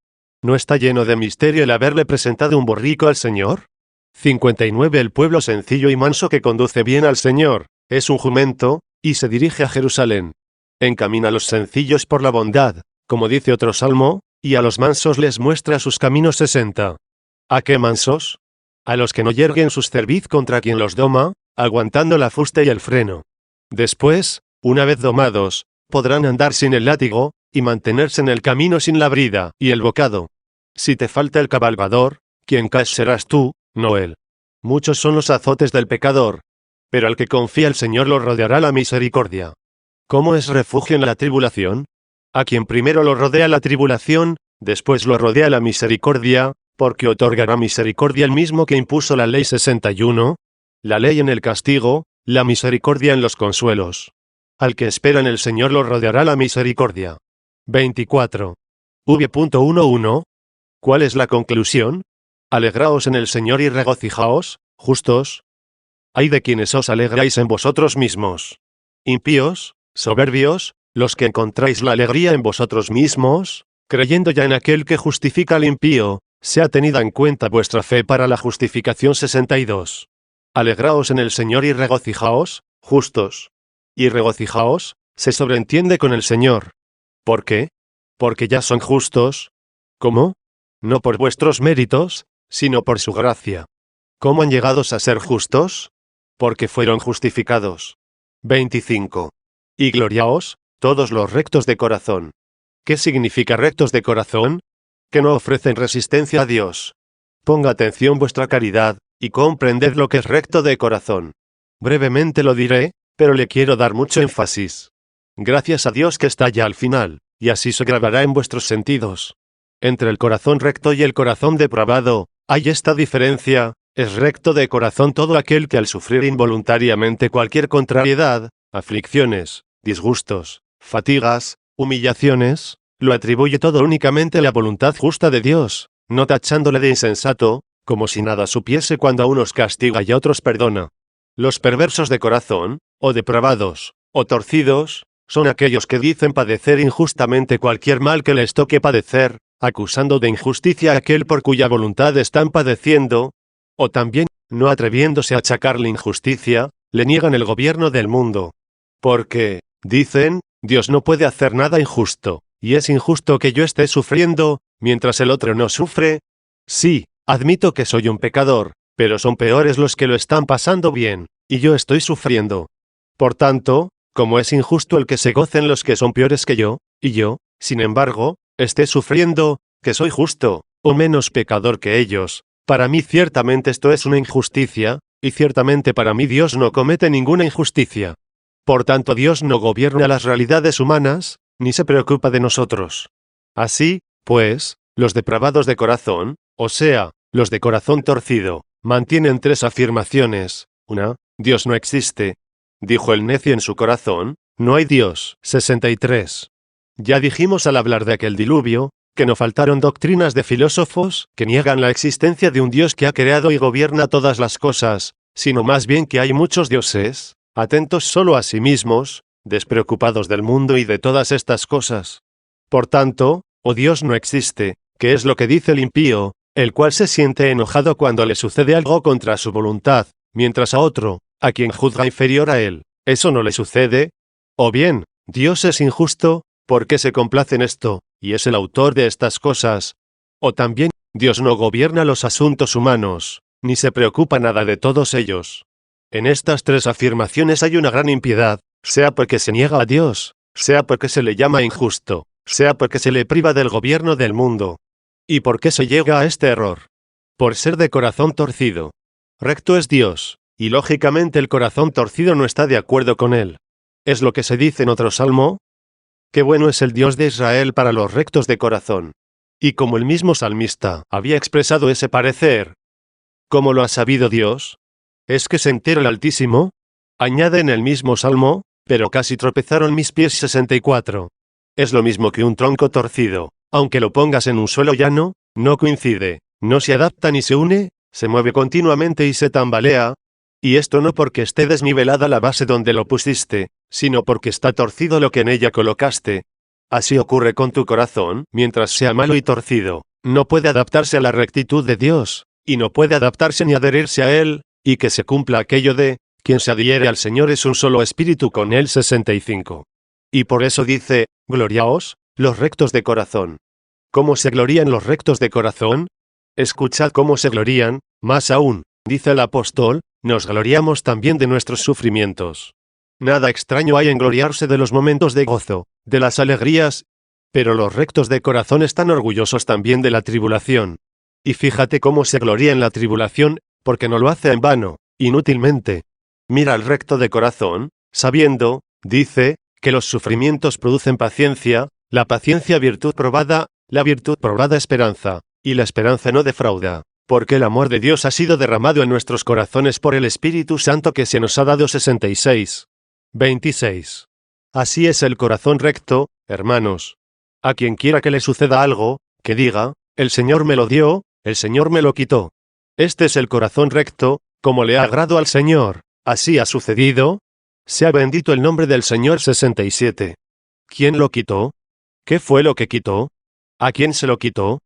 ¿No está lleno de misterio el haberle presentado un borrico al Señor? 59. El pueblo sencillo y manso que conduce bien al Señor, es un jumento, y se dirige a Jerusalén. Encamina a los sencillos por la bondad, como dice otro salmo, y a los mansos les muestra sus caminos. 60. ¿A qué mansos? A los que no yerguen sus cerviz contra quien los doma, aguantando la fuste y el freno. Después, una vez domados, podrán andar sin el látigo, y mantenerse en el camino sin la brida y el bocado. Si te falta el cabalgador, quien caes serás tú, no él. Muchos son los azotes del pecador, pero al que confía el Señor lo rodeará la misericordia. ¿Cómo es refugio en la tribulación? A quien primero lo rodea la tribulación, después lo rodea la misericordia, porque otorgará misericordia el mismo que impuso la ley. 61. La ley en el castigo, la misericordia en los consuelos. Al que espera en el Señor lo rodeará la misericordia. 24. V.11. ¿Cuál es la conclusión? Alegraos en el Señor y regocijaos, justos. Ay de quienes os alegráis en vosotros mismos. Impíos, soberbios, los que encontráis la alegría en vosotros mismos, creyendo ya en aquel que justifica al impío, sea tenida en cuenta vuestra fe para la justificación. 62. Alegraos en el Señor y regocijaos, justos. Y regocijaos, se sobreentiende con el Señor. ¿Por qué? Porque ya son justos. ¿Cómo? No por vuestros méritos, sino por su gracia. ¿Cómo han llegado a ser justos? Porque fueron justificados. 25. Y gloriaos, todos los rectos de corazón. ¿Qué significa rectos de corazón? Que no ofrecen resistencia a Dios. Ponga atención vuestra caridad, y comprended lo que es recto de corazón. Brevemente lo diré, pero le quiero dar mucho énfasis. Gracias a Dios que está ya al final, y así se grabará en vuestros sentidos. Entre el corazón recto y el corazón depravado, hay esta diferencia: es recto de corazón todo aquel que al sufrir involuntariamente cualquier contrariedad, aflicciones, disgustos, fatigas, humillaciones, lo atribuye todo únicamente a la voluntad justa de Dios, no tachándole de insensato, como si nada supiese cuando a unos castiga y a otros perdona. Los perversos de corazón, o depravados, o torcidos, son aquellos que dicen padecer injustamente cualquier mal que les toque padecer, acusando de injusticia a aquel por cuya voluntad están padeciendo, o también, no atreviéndose a achacarle injusticia, le niegan el gobierno del mundo. Porque, dicen, Dios no puede hacer nada injusto, y es injusto que yo esté sufriendo, mientras el otro no sufre. Sí, admito que soy un pecador, pero son peores los que lo están pasando bien, y yo estoy sufriendo. Por tanto, como es injusto el que se gocen los que son peores que yo, y yo, sin embargo, esté sufriendo, que soy justo, o menos pecador que ellos, para mí ciertamente esto es una injusticia, y ciertamente para mí Dios no comete ninguna injusticia. Por tanto Dios no gobierna las realidades humanas, ni se preocupa de nosotros. Así, pues, los depravados de corazón, o sea, los de corazón torcido, mantienen tres afirmaciones. Una, Dios no existe. Dijo el necio en su corazón, no hay Dios. 63. Ya dijimos al hablar de aquel diluvio, que no faltaron doctrinas de filósofos que niegan la existencia de un Dios que ha creado y gobierna todas las cosas, sino más bien que hay muchos dioses, atentos solo a sí mismos, despreocupados del mundo y de todas estas cosas. Por tanto, o Dios no existe, que es lo que dice el impío, el cual se siente enojado cuando le sucede algo contra su voluntad, mientras a otro, a quien juzga inferior a él, eso no le sucede. O bien, Dios es injusto, porque se complace en esto, y es el autor de estas cosas. O también, Dios no gobierna los asuntos humanos, ni se preocupa nada de todos ellos. En estas tres afirmaciones hay una gran impiedad, sea porque se niega a Dios, sea porque se le llama injusto, sea porque se le priva del gobierno del mundo. ¿Y por qué se llega a este error? Por ser de corazón torcido. Recto es Dios, y lógicamente el corazón torcido no está de acuerdo con él. Es lo que se dice en otro salmo: qué bueno es el Dios de Israel para los rectos de corazón. Y como el mismo salmista había expresado ese parecer, ¿Cómo lo ha sabido Dios? ¿Es que se entera el Altísimo? Añade en el mismo salmo, pero casi tropezaron mis pies 64. Es lo mismo que un tronco torcido, aunque lo pongas en un suelo llano, no coincide, no se adapta ni se une, se mueve continuamente y se tambalea. Y esto no porque esté desnivelada la base donde lo pusiste, sino porque está torcido lo que en ella colocaste. Así ocurre con tu corazón, mientras sea malo y torcido, no puede adaptarse a la rectitud de Dios, y no puede adaptarse ni adherirse a Él, y que se cumpla aquello de, quien se adhiere al Señor es un solo espíritu con Él 65. Y por eso dice, gloriaos, los rectos de corazón. ¿Cómo se glorían los rectos de corazón? Escuchad cómo se glorían, más aún, dice el apóstol, nos gloriamos también de nuestros sufrimientos. Nada extraño hay en gloriarse de los momentos de gozo, de las alegrías, pero los rectos de corazón están orgullosos también de la tribulación. Y fíjate cómo se gloría en la tribulación, porque no lo hace en vano, inútilmente. Mira al recto de corazón, sabiendo, dice, que los sufrimientos producen paciencia, la paciencia virtud probada, la virtud probada esperanza, y la esperanza no defrauda, porque el amor de Dios ha sido derramado en nuestros corazones por el Espíritu Santo que se nos ha dado 66. 26. Así es el corazón recto, hermanos. A quien quiera que le suceda algo, que diga, el Señor me lo dio, el Señor me lo quitó. Este es el corazón recto, como le agrado al Señor. Así ha sucedido. Sea bendito el nombre del Señor 67. ¿Quién lo quitó? ¿Qué fue lo que quitó? ¿A quién se lo quitó?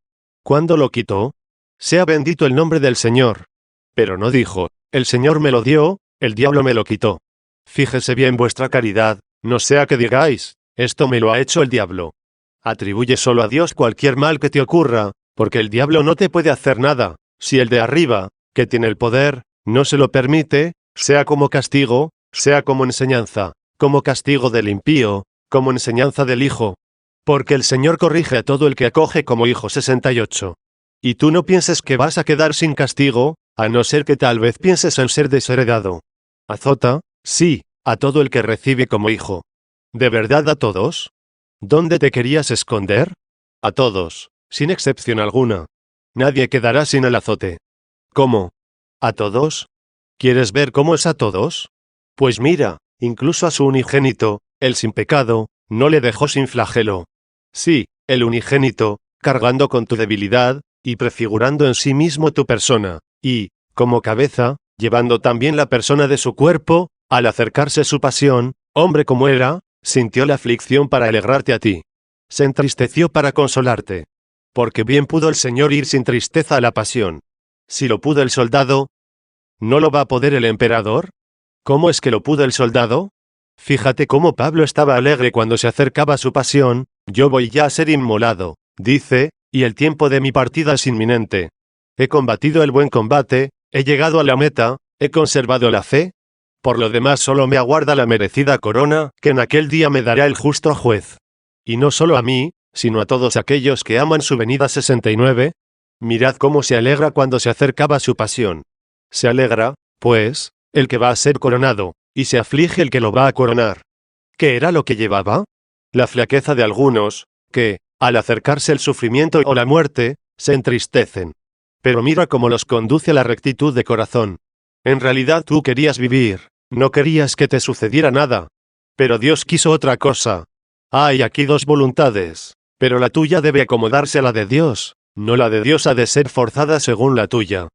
¿Cuándo lo quitó? Sea bendito el nombre del Señor. Pero no dijo, el Señor me lo dio, el diablo me lo quitó. Fíjese bien vuestra caridad, no sea que digáis, esto me lo ha hecho el diablo. Atribuye solo a Dios cualquier mal que te ocurra, porque el diablo no te puede hacer nada, si el de arriba, que tiene el poder, no se lo permite, sea como castigo, sea como enseñanza, como castigo del impío, como enseñanza del Hijo. Porque el Señor corrige a todo el que acoge como hijo 68. Y tú no pienses que vas a quedar sin castigo, a no ser que tal vez pienses en ser desheredado. Azota, sí, a todo el que recibe como hijo. ¿De verdad a todos? ¿Dónde te querías esconder? A todos, sin excepción alguna. Nadie quedará sin el azote. ¿Cómo? ¿A todos? ¿Quieres ver cómo es a todos? Pues mira, incluso a su unigénito, el sin pecado, no le dejó sin flagelo. Sí, el unigénito, cargando con tu debilidad, y prefigurando en sí mismo tu persona, y, como cabeza, llevando también la persona de su cuerpo, al acercarse su pasión, hombre como era, sintió la aflicción para alegrarte a ti. Se entristeció para consolarte. Porque bien pudo el Señor ir sin tristeza a la pasión. Si lo pudo el soldado, ¿no lo va a poder el emperador? ¿Cómo es que lo pudo el soldado? Fíjate cómo Pablo estaba alegre cuando se acercaba a su pasión, yo voy ya a ser inmolado, dice, y el tiempo de mi partida es inminente. He combatido el buen combate, he llegado a la meta, he conservado la fe. Por lo demás solo me aguarda la merecida corona, que en aquel día me dará el justo juez. Y no solo a mí, sino a todos aquellos que aman su venida 69. Mirad cómo se alegra cuando se acercaba su pasión. Se alegra, pues, el que va a ser coronado, y se aflige el que lo va a coronar. ¿Qué era lo que llevaba? La flaqueza de algunos, que, al acercarse el sufrimiento o la muerte, se entristecen. Pero mira cómo los conduce a la rectitud de corazón. En realidad tú querías vivir, no querías que te sucediera nada. Pero Dios quiso otra cosa. Hay aquí dos voluntades, pero la tuya debe acomodarse a la de Dios, no la de Dios ha de ser forzada según la tuya.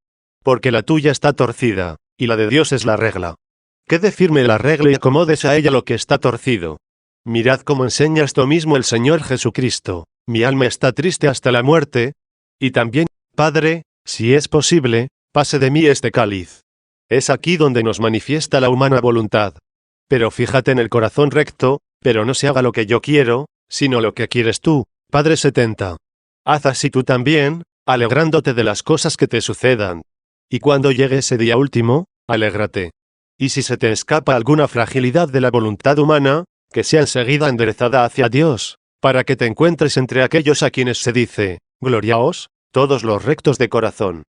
Porque la tuya está torcida, y la de Dios es la regla. Quede firme la regla y acomódese a ella lo que está torcido. Mirad cómo enseña esto mismo el Señor Jesucristo. Mi alma está triste hasta la muerte. Y también, Padre, si es posible, pase de mí este cáliz. Es aquí donde nos manifiesta la humana voluntad. Pero fíjate en el corazón recto, pero no se haga lo que yo quiero, sino lo que quieres tú, Padre 70. Haz así tú también, alegrándote de las cosas que te sucedan. Y cuando llegue ese día último, alégrate. Y si se te escapa alguna fragilidad de la voluntad humana, que sea enseguida enderezada hacia Dios, para que te encuentres entre aquellos a quienes se dice, gloriaos, todos los rectos de corazón.